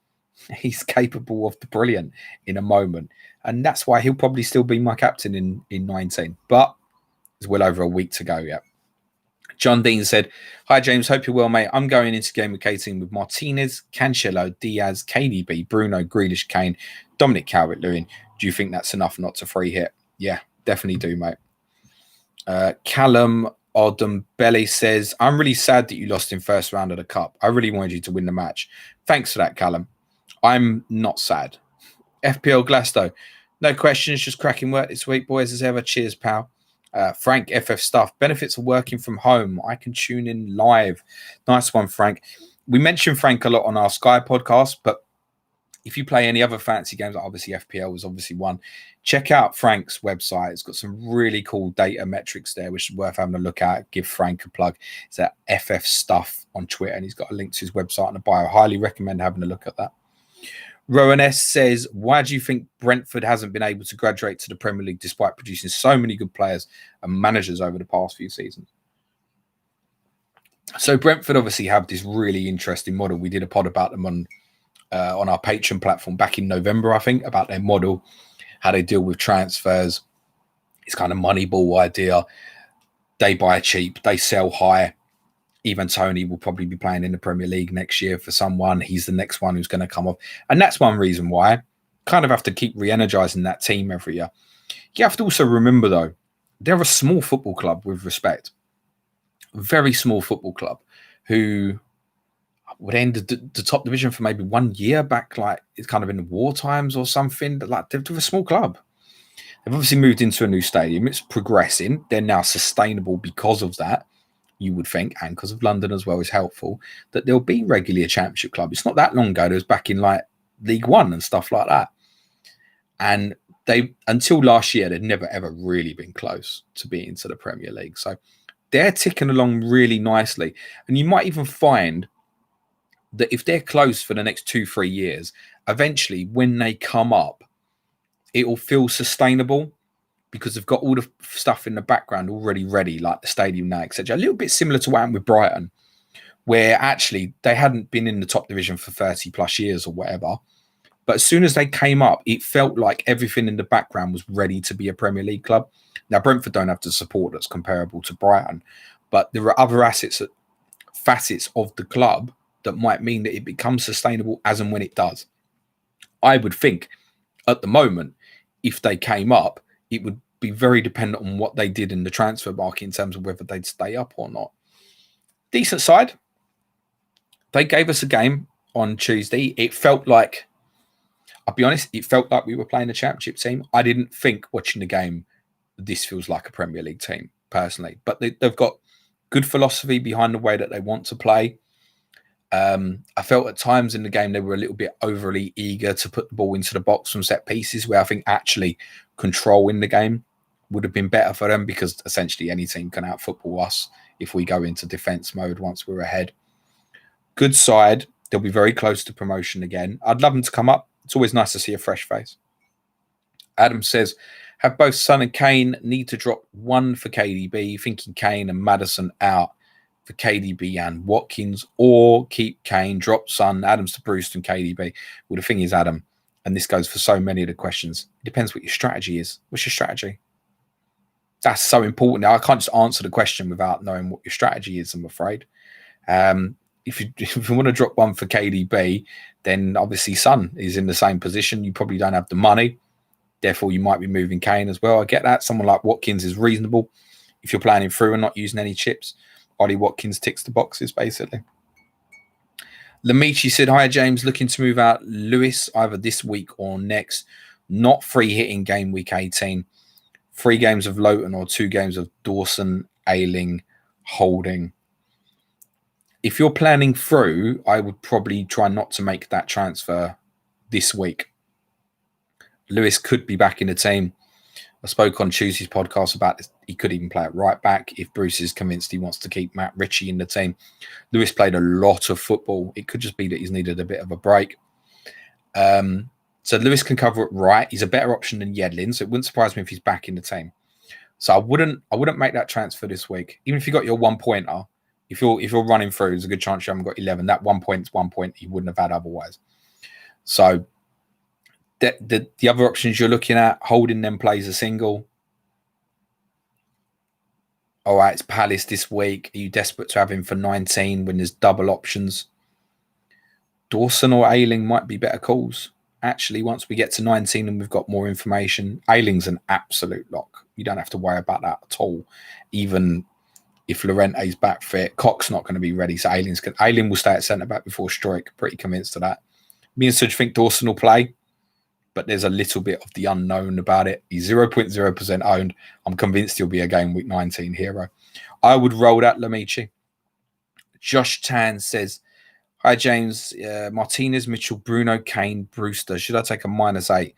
he's capable of the brilliant in a moment. And that's why he'll probably still be my captain in 19. But there's well over a week to go yet. John Dean said, hi, James. Hope you're well, mate. I'm going into game week 18 with Martinez, Cancelo, Diaz, KDB, Bruno, Grealish, Kane, Dominic Calvert-Lewin. Do you think that's enough not to free hit? Yeah, definitely do, mate. Callum Odumbele says, I'm really sad that you lost in first round of the Cup. I really wanted you to win the match. Thanks for that, Callum. I'm not sad. FPL Glasto. No questions, just cracking work this week, boys, as ever. Cheers, pal. Frank FF Stuff. Benefits of working from home. I can tune in live. Nice one, Frank. We mentioned Frank a lot on our Sky podcast, but if you play any other fancy games, obviously FPL was obviously one. Check out Frank's website. It's got some really cool data metrics there, which is worth having a look at. Give Frank a plug. It's at FF Stuff on Twitter, and he's got a link to his website in the bio. Highly recommend having a look at that. Rowan S says, why do you think Brentford hasn't been able to graduate to the Premier League despite producing so many good players and managers over the past few seasons? So Brentford obviously have this really interesting model. We did a pod about them on our Patreon platform back in November, I think, about their model, how they deal with transfers. It's kind of Moneyball idea. They buy cheap, they sell high. Even Tony will probably be playing in the Premier League next year for someone. He's the next one who's going to come off. And that's one reason why I kind of have to keep re-energizing that team every year. You have to also remember, though, they're a small football club with respect. A very small football club who would end the top division for maybe 1 year back, like it's kind of in the war times or something. Like they're a small club. They've obviously moved into a new stadium. It's progressing. They're now sustainable because of that. you would think, and because of London as well is helpful, that there'll be regularly a championship club. It's not that long ago. There was back in like League One and stuff like that. And they, until last year, they'd never ever really been close to being into the Premier League. So they're ticking along really nicely. And you might even find that if they're close for the next 2-3 years, eventually when they come up, it will feel sustainable because they've got all the stuff in the background already ready, like the stadium now, etc. A little bit similar to what happened with Brighton, where actually they hadn't been in the top division for 30 plus years or whatever. But as soon as they came up, it felt like everything in the background was ready to be a Premier League club. Now, Brentford don't have the support that's comparable to Brighton, but there are other facets of the club that might mean that it becomes sustainable as and when it does. I would think at the moment, if they came up, it would be very dependent on what they did in the transfer market in terms of whether they'd stay up or not. Decent side. They gave us a game on Tuesday. It felt like, I'll be honest, it felt like we were playing a championship team. I didn't think watching the game, this feels like a Premier League team, personally. But they've got good philosophy behind the way that they want to play. I felt at times in the game they were a little bit overly eager to put the ball into the box from set pieces, where I think actually controlling the game would have been better for them, because essentially any team can out-football us if we go into defence mode once we're ahead. Good side. They'll be very close to promotion again. I'd love them to come up. It's always nice to see a fresh face. Adam says, have both Son and Kane, need to drop one for KDB, thinking Kane and Maddison out for KDB and Watkins, or keep Kane, drop Son, Adams to Bruce and KDB. Well, the thing is, Adam, and this goes for so many of the questions, it depends what your strategy is. What's your strategy? That's so important. Now, I can't just answer the question without knowing what your strategy is, I'm afraid. If you want to drop one for KDB, then obviously Son is in the same position. You probably don't have the money. Therefore, you might be moving Kane as well. I get that. Someone like Watkins is reasonable if you're planning through and not using any chips. Ollie Watkins ticks the boxes, basically. Lamichi said, hi, James. Looking to move out Lewis either this week or next. Not free hitting game week 18. 3 games of Lowton or 2 games of Dawson, Ayling, Holding. If you're planning through, I would probably try not to make that transfer this week. Lewis could be back in the team. I spoke on Tuesday's podcast about this. He could even play at right back if Bruce is convinced he wants to keep Matt Ritchie in the team. Lewis played a lot of football. It could just be that he's needed a bit of a break. So Lewis can cover it right. He's a better option than Yedlin, so it wouldn't surprise me if he's back in the team. So I wouldn't make that transfer this week. Even if you got your 1-pointer, if you're running through, there's a good chance you haven't got 11. That 1 point is 1 point you wouldn't have had otherwise. So the other options you're looking at, Holding them plays a single. All right, it's Palace this week. Are you desperate to have him for 19 when there's double options? Dawson or Ayling might be better calls. Actually, once we get to 19 and we've got more information, Ayling's an absolute lock. You don't have to worry about that at all. Even if Llorente's back fit, Cox's not going to be ready. So Ayling will stay at centre-back before Struijk. Pretty convinced of that. Me and Suj think Dawson will play, but there's a little bit of the unknown about it. He's 0.0% owned. I'm convinced he'll be a game week 19 hero. I would roll that, Lamichi. Josh Tan says, hi, James. Martinez, Mitchell, Bruno, Kane, Brewster. Should I take a -8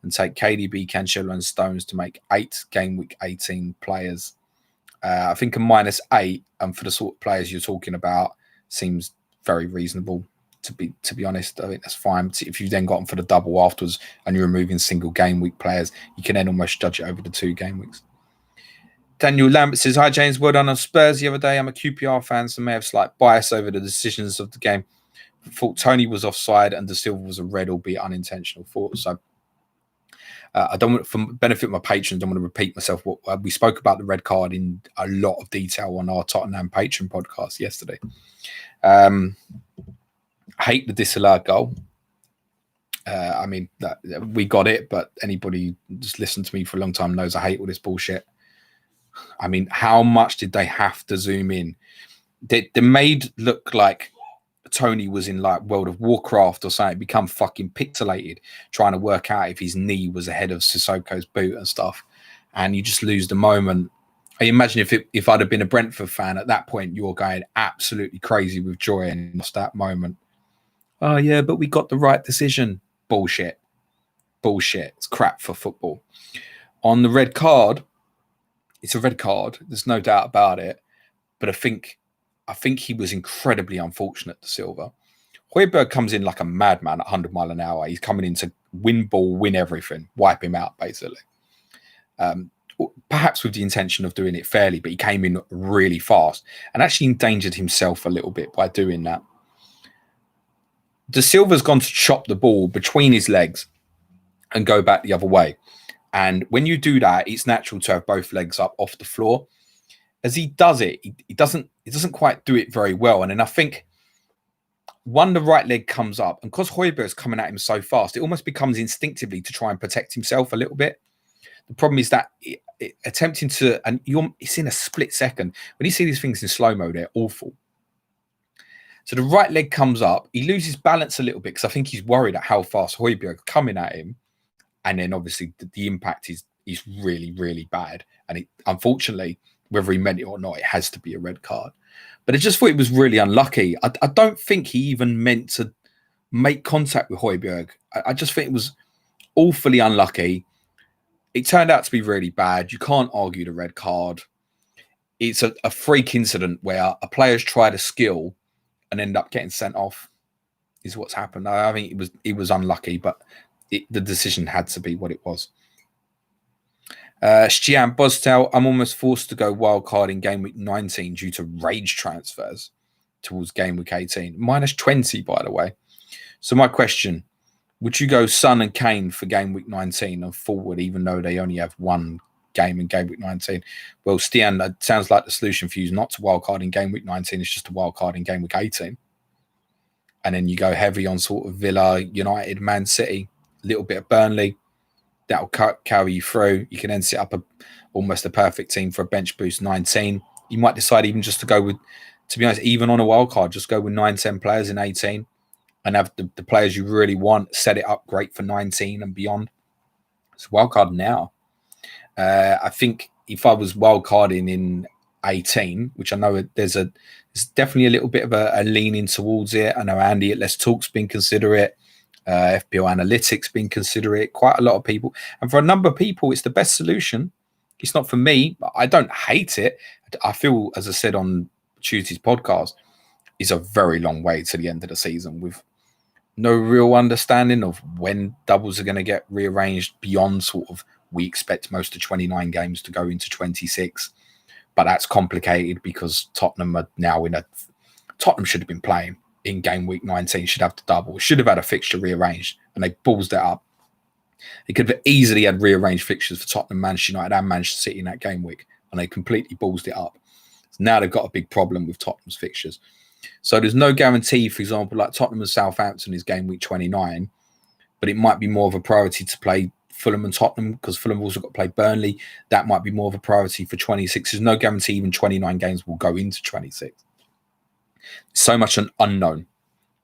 and take KDB, Cancelo, and Stones to make 8 game week 18 players? I think a -8, and for the sort of players you're talking about, seems very reasonable. To be honest, I think that's fine. If you've then got them for the double afterwards and you're removing single game week players, you can then almost judge it over the 2 game weeks. Daniel Lambert says, hi, James. Well done on Spurs the other day. I'm a QPR fan, so may have slight bias over the decisions of the game. I thought Tony was offside and De Silva was a red, albeit unintentional thought. So I don't want, for benefit of my patrons, I don't want to repeat myself. What we spoke about the red card in a lot of detail on our Tottenham patron podcast yesterday. Hate the disallowed goal. I mean, we got it, but anybody who just listened to me for a long time knows I hate all this bullshit. I mean, how much did they have to zoom in? They made look like Tony was in like World of Warcraft or something, become fucking pixelated, trying to work out if his knee was ahead of Sissoko's boot and stuff. And you just lose the moment. I imagine if I'd have been a Brentford fan at that point, you're going absolutely crazy with joy and lost that moment. Oh, yeah, but we got the right decision. Bullshit. It's crap for football. On the red card, it's a red card. There's no doubt about it. But I think he was incredibly unfortunate, De Silva. Højbjerg comes in like a madman at 100 mile an hour. He's coming in to win ball, win everything, wipe him out, basically. Perhaps with the intention of doing it fairly, but he came in really fast and actually endangered himself a little bit by doing that. De Silva's gone to chop the ball between his legs and go back the other way. And when you do that, it's natural to have both legs up off the floor. As he does it, he doesn't quite do it very well. And then I think the right leg comes up, and because Højbjerg's coming at him so fast, it almost becomes instinctively to try and protect himself a little bit. The problem is that attempting to, and it's in a split second. When you see these things in slow-mo, they're awful. So the right leg comes up. He loses balance a little bit because I think he's worried at how fast Højbjerg coming at him. And then obviously the impact is really, really bad. And unfortunately, whether he meant it or not, it has to be a red card. But I just thought it was really unlucky. I don't think he even meant to make contact with Højbjerg. I just think it was awfully unlucky. It turned out to be really bad. You can't argue the red card. It's a freak incident where a player's tried a skill and end up getting sent off is what's happened. I think it was unlucky, but the decision had to be what it was. Stian Bostel, I'm almost forced to go wildcard in game week 19 due to rage transfers towards game week 18. -20, by the way. So my question, would you go Son and Kane for game week 19 and forward, even though they only have one game in game week 19? Well, Stian, that sounds like the solution for you is not to wildcard in game week 19. It's just a wildcard in game week 18. And then you go heavy on sort of Villa, United, Man City, a little bit of Burnley. That'll carry you through. You can then set up almost a perfect team for a bench boost 19. You might decide even just to go with, to be honest, even on a wild card, just go with 9-10 players in 18 and have the players you really want, set it up great for 19 and beyond. It's a wild card now. I think if I was wild carding in 18, which I know there's definitely a little bit of a leaning towards it. I know Andy at Let's Talk's been considerate. FPL Analytics been considerate. Quite a lot of people. And for a number of people, it's the best solution. It's not for me. I don't hate it. I feel, as I said on Tuesday's podcast, it's a very long way to the end of the season with no real understanding of when doubles are going to get rearranged beyond sort of we expect most of 29 games to go into 26. But that's complicated because Tottenham are now Tottenham should have been playing in game week 19, should have the double, should have had a fixture rearranged, and they ballsed it up. They could have easily had rearranged fixtures for Tottenham, Manchester United and Manchester City in that game week, and they completely ballsed it up. So now they've got a big problem with Tottenham's fixtures. So there's no guarantee, for example, like Tottenham and Southampton is game week 29, but it might be more of a priority to play Fulham and Tottenham because Fulham have also got to play Burnley. That might be more of a priority for 26. There's no guarantee even 29 games will go into 26. So much an unknown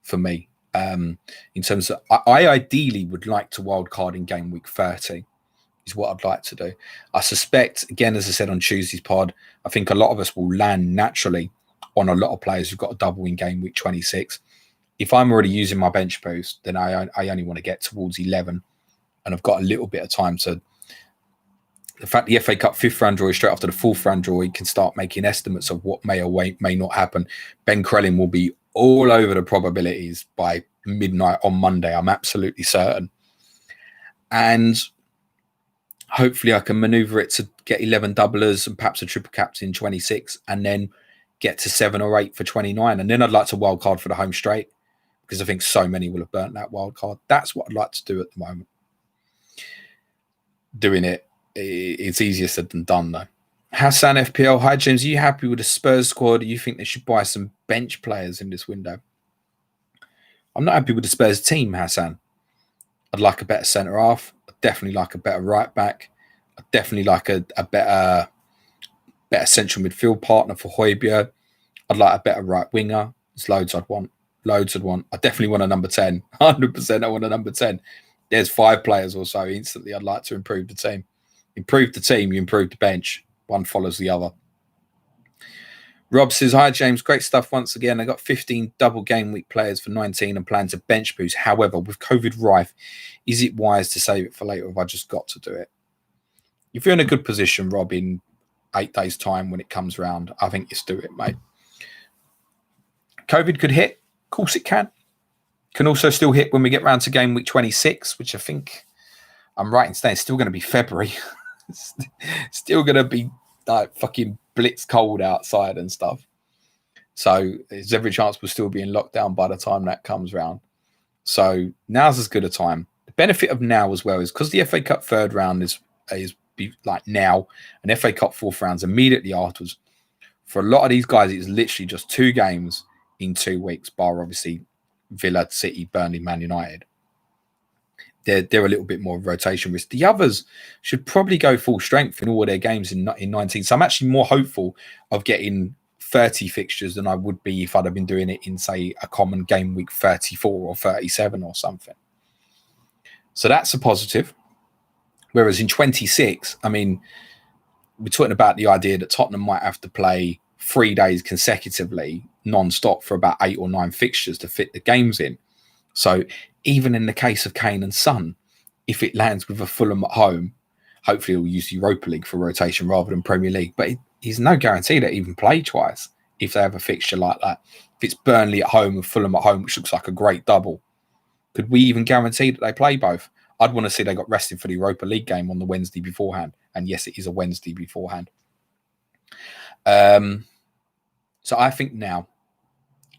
for me in terms of I ideally would like to wildcard in game week 30 is what I'd like to do. I suspect, again, as I said on Tuesday's pod, I think a lot of us will land naturally on a lot of players who've got a double in game week 26. If I'm already using my bench boost, then I only want to get towards 11 and I've got a little bit of time to. The fact the FA Cup 5th round draw is straight after the 4th round draw, you can start making estimates of what may or may not happen. Ben Crellin will be all over the probabilities by midnight on Monday. I'm absolutely certain. And hopefully I can maneuver it to get 11 doublers and perhaps a triple captain in 26 and then get to 7 or 8 for 29. And then I'd like to wildcard for the home straight because I think so many will have burnt that wildcard. That's what I'd like to do at the moment. Doing it's easier said than done, though. Hassan FPL, hi James, are you happy with the Spurs squad? Do you think they should buy some bench players in this window? I'm not happy with the Spurs team, Hassan. I'd like a better centre half. I'd definitely like a better right back. I'd definitely like a better central midfield partner for Højbjerg. I'd like a better right winger. There's loads I'd want. I definitely want a number 10. 100% I want a number 10. There's 5 players or so instantly I'd like to improve the team. Improve the team, you improve the bench. one follows the other. Rob says, hi, James. Great stuff once again. I got 15 double game week players for 19 and plan to bench boost. However, with COVID rife, is it wise to save it for later, or have I just got to do it? If you're in a good position, Rob, in 8 days' time when it comes round, I think just do it, mate. COVID could hit. Of course it can. Can also still hit when we get round to game week 26, which I think I'm right in saying it's still going to be February. Still going to be like fucking blitz cold outside and stuff. So there's every chance we'll still be in lockdown by the time that comes round. So now's as good a time. The benefit of now as well is because the FA Cup third round is like now, and FA Cup fourth round's immediately afterwards. For a lot of these guys, it's literally just 2 games in 2 weeks, bar obviously Villa, City, Burnley, Man United. They're a little bit more rotation risk. The others should probably go full strength in all their games in 19. So I'm actually more hopeful of getting 30 fixtures than I would be if I'd have been doing it in, say, a common game week 34 or 37 or something. So that's a positive. Whereas in 26, I mean, we're talking about the idea that Tottenham might have to play 3 days consecutively, non-stop, for about 8 or 9 fixtures to fit the games in. So even in the case of Kane and Son, if it lands with a Fulham at home, hopefully he'll use Europa League for rotation rather than Premier League. But he's no guarantee that even play twice if they have a fixture like that. If it's Burnley at home and Fulham at home, which looks like a great double, could we even guarantee that they play both? I'd want to see they got rested for the Europa League game on the Wednesday beforehand. And yes, it is a Wednesday beforehand. So I think now.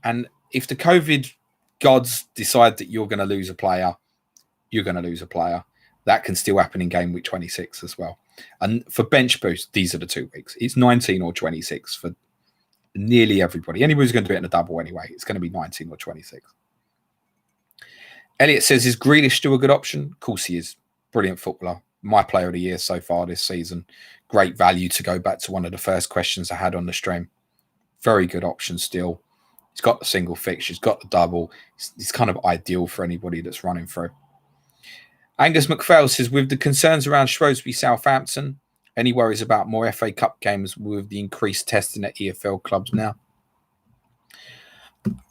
And if the COVID gods decide that you're going to lose a player, you're going to lose a player. That can still happen in game week 26 as well. And for bench boost, these are the 2 weeks. It's 19 or 26 for nearly everybody. Anyone who's going to do it in a double anyway, it's going to be 19 or 26. Elliot says, is Grealish still a good option? Of course he is. Brilliant footballer. My player of the year so far this season. Great value to go back to one of the first questions I had on the stream. Very good option still. He's got the single fix. He's got the double. It's kind of ideal for anybody that's running through. Angus McPhail says, with the concerns around Shrewsbury Southampton, any worries about more FA Cup games with the increased testing at EFL clubs now?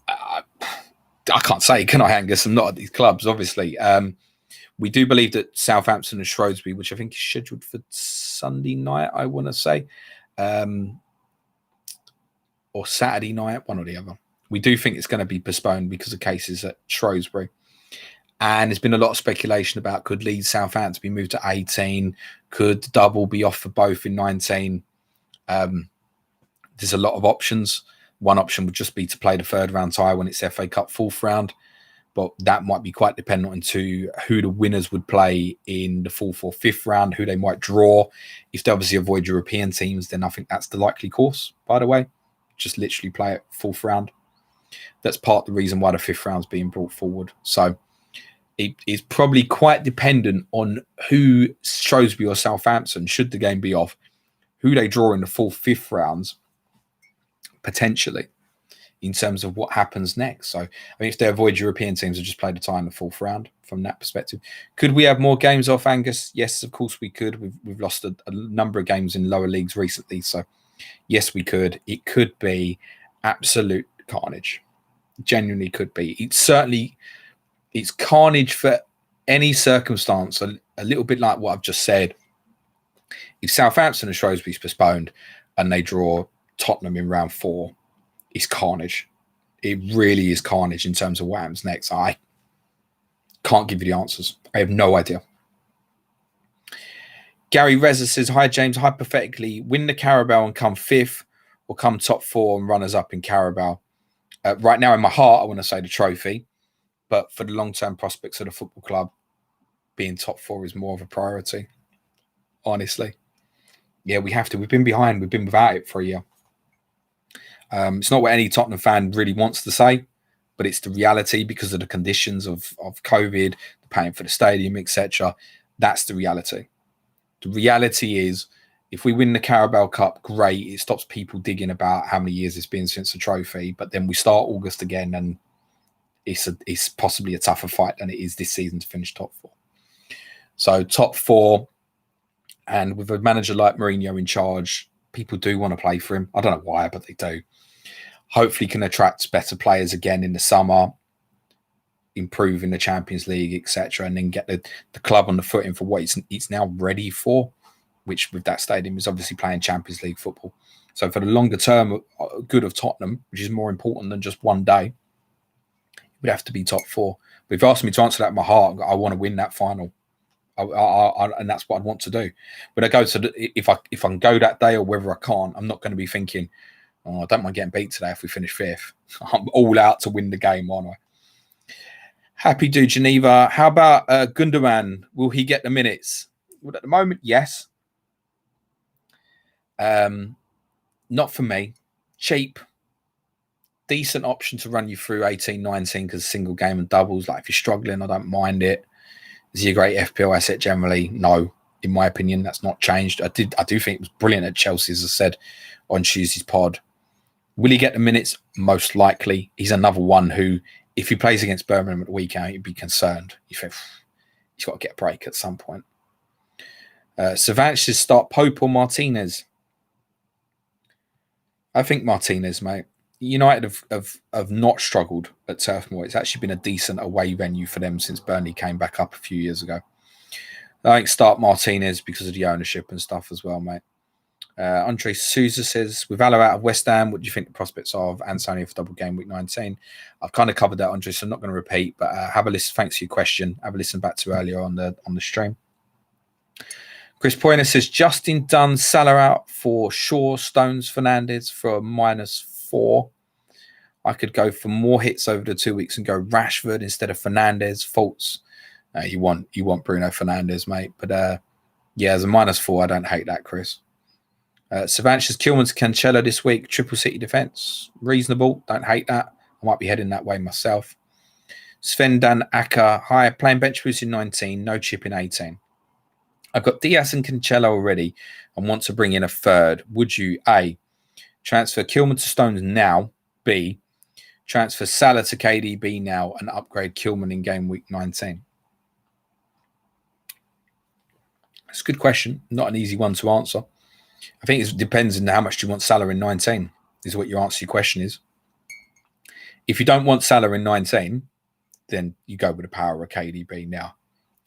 I can't say, can I, Angus? I'm not at these clubs, obviously. We do believe that Southampton and Shrewsbury, which I think is scheduled for Sunday night, I want to say, or Saturday night, one or the other. We do think it's going to be postponed because of cases at Shrewsbury. And there's been a lot of speculation about could Leeds Southampton be moved to 18? Could the double be off for both in 19? There's a lot of options. One option would just be to play the third round tie when it's FA Cup fourth round. But that might be quite dependent on who the winners would play in the fourth or fifth round, who they might draw. If they obviously avoid European teams, then I think that's the likely course, by the way. Just literally play it fourth round. That's part of the reason why the fifth round's being brought forward. So it is probably quite dependent on who Shrewsbury or Southampton, should the game be off, who they draw in the fourth, fifth rounds, potentially, in terms of what happens next. So, I mean, if they avoid European teams and just play the tie in the fourth round from that perspective. Could we have more games off, Angus? Yes, of course we could. We've lost a number of games in lower leagues recently. So, yes, we could. It could be absolute carnage. Genuinely could be. It's carnage for any circumstance, a little bit like what I've just said. If Southampton and Shrewsbury's postponed and they draw Tottenham in round 4, it's carnage. It really is carnage in terms of what happens next. I can't give you the answers. I have no idea. Gary Reza says, hi, James. Hypothetically, win the Carabao and come 5th or come top 4 and runners-up in Carabao. Right now, in my heart, I want to say the trophy. But for the long-term prospects of the football club, being top 4 is more of a priority, honestly. Yeah, we have to. We've been behind. We've been without it for a year. It's not what any Tottenham fan really wants to say, but it's the reality because of the conditions of COVID, paying for the stadium, etc. That's the reality. The reality is, if we win the Carabao Cup, great. It stops people digging about how many years it's been since the trophy. But then we start August again, and it's possibly a tougher fight than it is this season to finish top 4. So top 4, and with a manager like Mourinho in charge, people do want to play for him. I don't know why, but they do. Hopefully can attract better players again in the summer, improve in the Champions League, etc., and then get the club on the footing for what it's now ready for, which with that stadium is obviously playing Champions League football. So for the longer term good of Tottenham, which is more important than just one day, it would have to be top 4. But if you asked me to answer that in my heart, I want to win that final. And that's what I'd want to do. But I go to if I can go that day or whether I can't, I'm not going to be thinking, oh, I don't mind getting beat today if we finish 5th. I'm all out to win the game, aren't I? Happy to Geneva. How about Gundogan? Will he get the minutes? Well, at the moment, yes. Not for me. Cheap. Decent option to run you through 18, 19 because single game and doubles. Like if you're struggling, I don't mind it. Is he a great FPL asset generally? No. In my opinion, that's not changed. I do think it was brilliant at Chelsea, as I said on Tuesday's pod. Will he get the minutes? Most likely. He's another one who, if he plays against Birmingham at the weekend, you'd be concerned. You think he's got to get a break at some point. Savant should start Pope or Martinez. I think Martinez, mate. United have not struggled at Turf Moor. It's actually been a decent away venue for them since Burnley came back up a few years ago. I think start Martinez because of the ownership and stuff as well, mate. Andre Souza says, with Allo out of West Ham, what do you think the prospects are of Antonio for double game week 19? I've kind of covered that, Andre, so I'm not going to repeat, but have a listen. Thanks for your question. Have a listen back to earlier on the stream. Chris Poyner says, Justin Dunn, Salah out for Shaw, Stones, Fernandes for -4. I could go for more hits over the 2 weeks and go Rashford instead of Fernandes. Faults. You want Bruno Fernandes, mate. But yeah, as a -4, I don't hate that, Chris. Savant says, Kilman's Cancelo this week. Triple City defence. Reasonable. Don't hate that. I might be heading that way myself. Sven Dan Acker. Hi, playing bench boost in 19. No chip in 18. I've got Diaz and Cancelo already and want to bring in a third. Would you, A, transfer Kilman to Stones now, B, transfer Salah to KDB now and upgrade Kilman in game week 19? It's a good question. Not an easy one to answer. I think it depends on how much you want Salah in 19 is what your answer to your question is. If you don't want Salah in 19, then you go with the power of KDB now.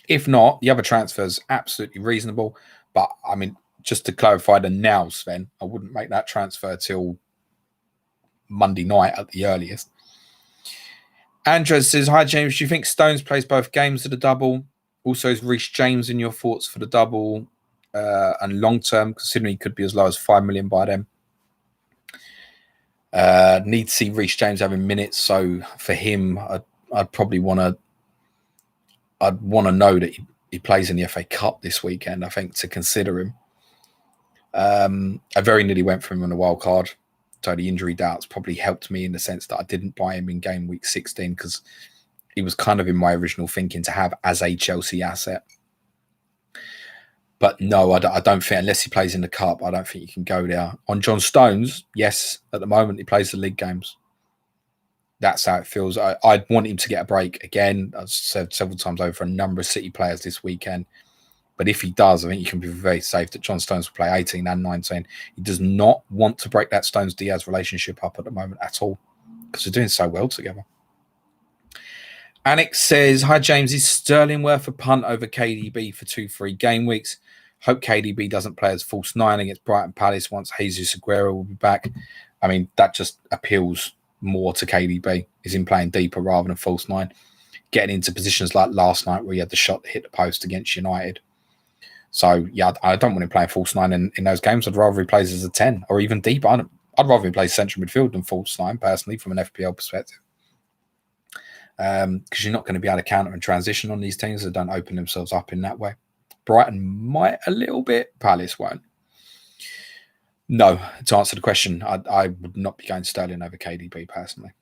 If not, the other transfer is absolutely reasonable. But, I mean, just to clarify the now, Sven, I wouldn't make that transfer till Monday night at the earliest. Andres says, hi, James. Do you think Stones plays both games of the double? Also, is Reece James in your thoughts for the double and long-term, considering he could be as low as 5 million by then? Need to see Reece James having minutes. So, for him, I'd probably want to... I'd want to know that he plays in the FA Cup this weekend, I think, to consider him. I very nearly went for him on a wild card. So the injury doubts probably helped me in the sense that I didn't buy him in game week 16 because he was kind of in my original thinking to have as a Chelsea asset. But no, I don't think, unless he plays in the Cup, I don't think you can go there. On John Stones, yes, at the moment he plays the league games. That's how it feels. I'd want him to get a break again. I've said several times over for a number of City players this weekend. But if he does, I think you can be very safe that John Stones will play 18 and 19. He does not want to break that Stones-Diaz relationship up at the moment at all because they're doing so well together. Annick says, hi, James. Is Sterling worth a punt over KDB for 2-3 game weeks? Hope KDB doesn't play as false 9 against Brighton Palace once Jesus Aguero will be back. I mean, that just appeals more to KDB, is in playing deeper rather than false 9, getting into positions like last night where he had the shot that hit the post against United. So yeah, I don't want him playing false 9 in those games. I'd rather he plays as a 10 or even deeper. I'd rather he plays central midfield than false 9 personally from an FPL perspective, because you're not going to be able to counter and transition on these teams that don't open themselves up in that way. Brighton might a little bit, Palace won't. No, to answer the question, I would not be going Sterling over KDB personally.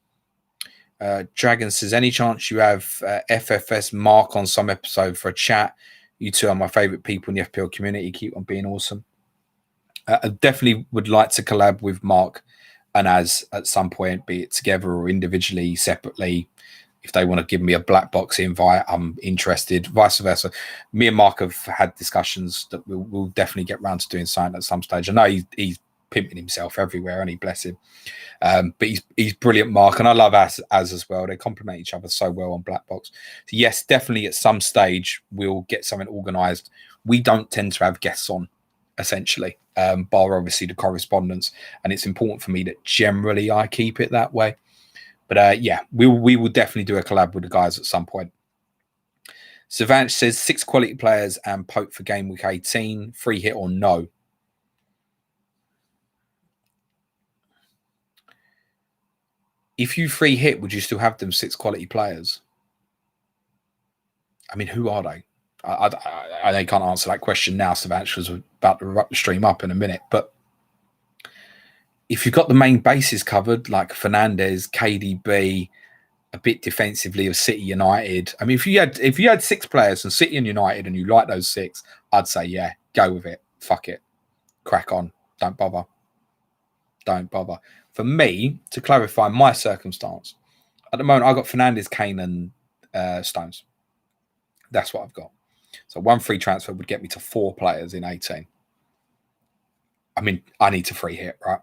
Dragon says, any chance you have FFS Mark on some episode for a chat? You two are my favourite people in the FPL community. Keep on being awesome. I definitely would like to collab with Mark and Az at some point, be it together or individually, separately. If they want to give me a black box invite, I'm interested. Vice versa. Me and Mark have had discussions that we'll definitely get round to doing something at some stage. I know he's pimping himself everywhere, and he bless him. But he's brilliant, Mark, and I love as well. They complement each other so well on Black Box. So yes, definitely at some stage we'll get something organised. We don't tend to have guests on, essentially, bar obviously the correspondence, and it's important for me that generally I keep it that way. But yeah, we will definitely do a collab with the guys at some point. Savant says 6 quality players and Pope for game week 18. Free hit or no? If you free hit, would you still have them 6 quality players? I mean, who are they? I can't answer that question now, Savant, because we're about to wrap the stream up in a minute. But if you've got the main bases covered, like Fernandes, KDB, a bit defensively of City United. I mean, if you had 6 players from City and United and you like those 6, I'd say, yeah, go with it. Fuck it. Crack on. Don't bother. Don't bother. For me, to clarify my circumstance, at the moment, I've got Fernandes, Kane and Stones. That's what I've got. So 1 free transfer would get me to 4 players in 18. I mean, I need to free hit, right?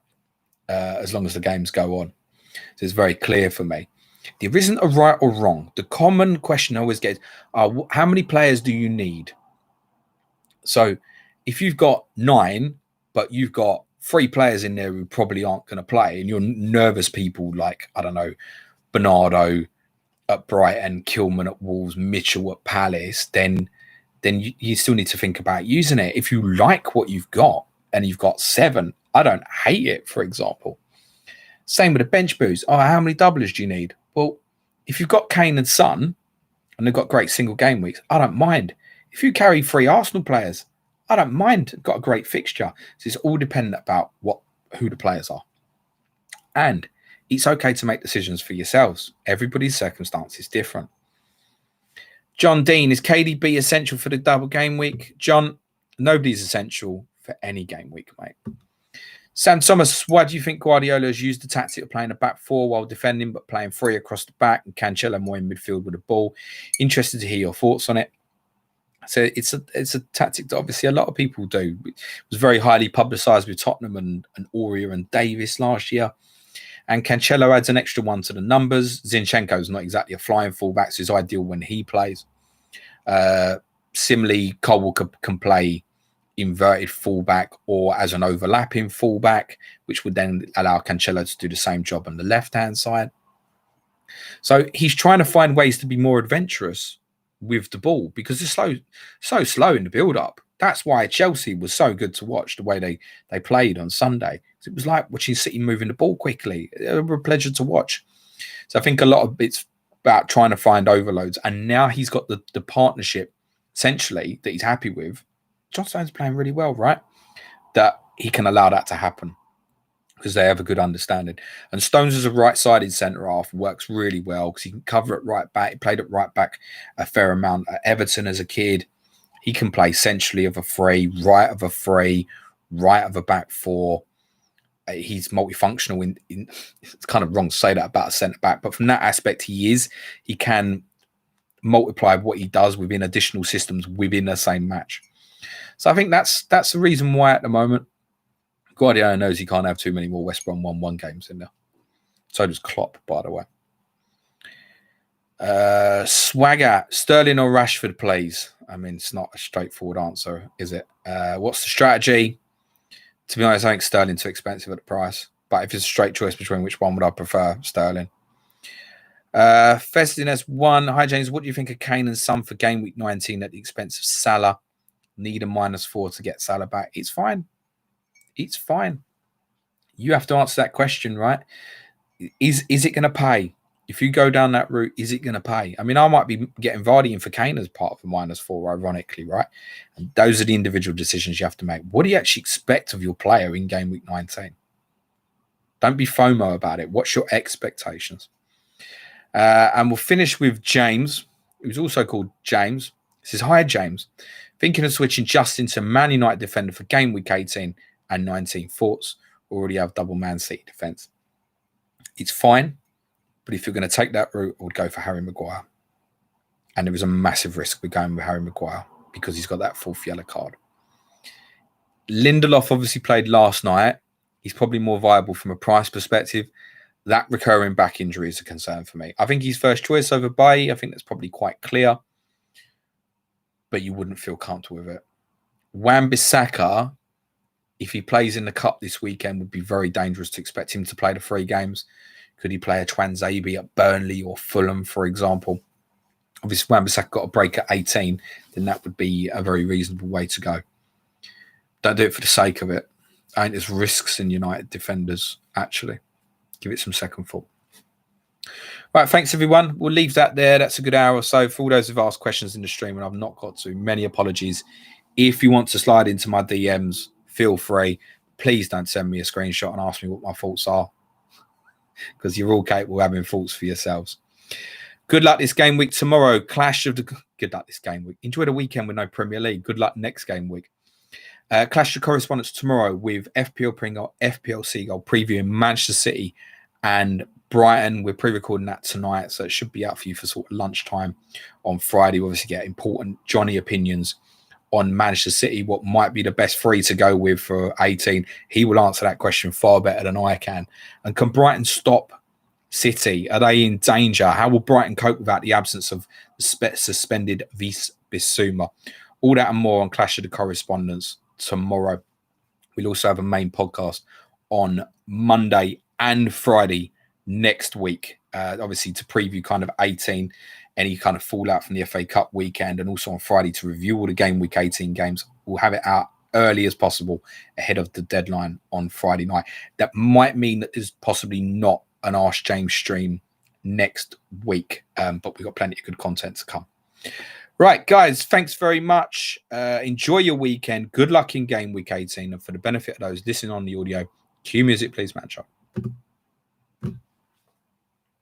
As long as the games go on. So it's very clear for me. There isn't a right or wrong. The common question I always get is, how many players do you need? So if you've got 9, but you've got 3 players in there who probably aren't going to play, and you're nervous people like, I don't know, Bernardo at Brighton, Kilman at Wolves, Mitchell at Palace, then you still need to think about using it. If you like what you've got and you've got 7, I don't hate it, for example. Same with the bench boost. Oh, how many doublers do you need? Well, if you've got Kane and Son, and they've got great single game weeks, I don't mind. If you carry 3 Arsenal players, I don't mind. Got a great fixture. So it's all dependent about who the players are. And it's okay to make decisions for yourselves. Everybody's circumstance is different. John Dean, is KDB essential for the double game week? John, nobody's essential for any game week, mate. Sam Thomas, why do you think Guardiola has used the tactic of playing a back 4 while defending, but playing 3 across the back and Cancelo more in midfield with the ball? Interested to hear your thoughts on it. So it's a tactic that obviously a lot of people do. It was very highly publicised with Tottenham and Aurier and Davis last year. And Cancelo adds an extra 1 to the numbers. Zinchenko's not exactly a flying fullback, so it's ideal when he plays. Similarly, Cole can play inverted fullback or as an overlapping fullback, which would then allow Cancelo to do the same job on the left-hand side. So he's trying to find ways to be more adventurous with the ball because it's so slow in the build-up. That's why Chelsea was so good to watch the way they played on Sunday. It was like watching City moving the ball quickly. It was a pleasure to watch. So I think a lot of it's about trying to find overloads. And now he's got the partnership, essentially, that he's happy with. John Stone's playing really well, right? That he can allow that to happen because they have a good understanding. And Stones as a right-sided centre-half works really well because he can cover at right back. He played at right back a fair amount at Everton as a kid. He can play centrally of a 3, right of a 3, right of a back 4. He's multifunctional. It's kind of wrong to say that about a centre-back, but from that aspect, he can multiply what he does within additional systems within the same match. So I think that's the reason why at the moment Guardiola knows he can't have too many more West Brom 1-1 games in there. So does Klopp, by the way. Swagger, Sterling or Rashford, please? I mean, it's not a straightforward answer, is it? What's the strategy? To be honest, I think Sterling too expensive at the price. But if it's a straight choice between which one would I prefer, Sterling. Festiness 1. Hi, James. What do you think of Kane and Son for game week 19 at the expense of Salah? Need a -4 to get Salah back. It's fine. It's fine. You have to answer that question, right? Is it going to pay? If you go down that route, is it going to pay? I mean, I might be getting Vardy in for Kane as part of the -4, ironically, right? And those are the individual decisions you have to make. What do you actually expect of your player in game week 19? Don't be FOMO about it. What's your expectations? And we'll finish with James, who's also called James. He says, hi, James. Thinking of switching Justin to Man United defender for game week 18 and 19. Thoughts? Already have double Man City defence. It's fine. But if you're going to take that route, I would go for Harry Maguire. And there is a massive risk with going with Harry Maguire because he's got that 4th yellow card. Lindelof obviously played last night. he's probably more viable from a price perspective. That recurring back injury is a concern for me. I think he's first choice over Bailly. I think that's probably quite clear. But you wouldn't feel comfortable with it. Wan-Bissaka, if he plays in the Cup this weekend, would be very dangerous to expect him to play the 3 games. Could he play a Twanzebe at Burnley or Fulham, for example? Obviously, if Wan-Bissaka got a break at 18, then that would be a very reasonable way to go. Don't do it for the sake of it. I think there's risks in United defenders, actually. Give it some second thought. Right, thanks, everyone. We'll leave that there. That's a good hour or so. For all those who've asked questions in the stream and I've not got to, many apologies. If you want to slide into my DMs, feel free. Please don't send me a screenshot and ask me what my thoughts are, because you're all capable of having thoughts for yourselves. Good luck this game week tomorrow. Good luck this game week. Enjoy the weekend with no Premier League. Good luck next game week. Clash of Correspondence tomorrow with FPL Pringle, FPL Seagull previewing Manchester City and Brighton. We're pre-recording that tonight, so it should be out for you for sort of lunchtime on Friday. We obviously get important Johnny opinions on Manchester City, what might be the best 3 to go with for 18. He will answer that question far better than I can. And can Brighton stop City? Are they in danger? How will Brighton cope without the absence of the suspended Bissouma? All that and more on Clash of the Correspondence tomorrow. We'll also have a main podcast on Monday and Friday next week, obviously to preview kind of 18, any kind of fallout from the FA Cup weekend, and also on Friday to review all the game week 18 games. We'll have it out early as possible ahead of the deadline on Friday night. That might mean that there's possibly not an Ask James stream next week, but we've got plenty of good content to come. Right, guys, thanks very much. Enjoy your weekend. Good luck in game week 18. And for the benefit of those listening on the audio, cue music, please, Mancho.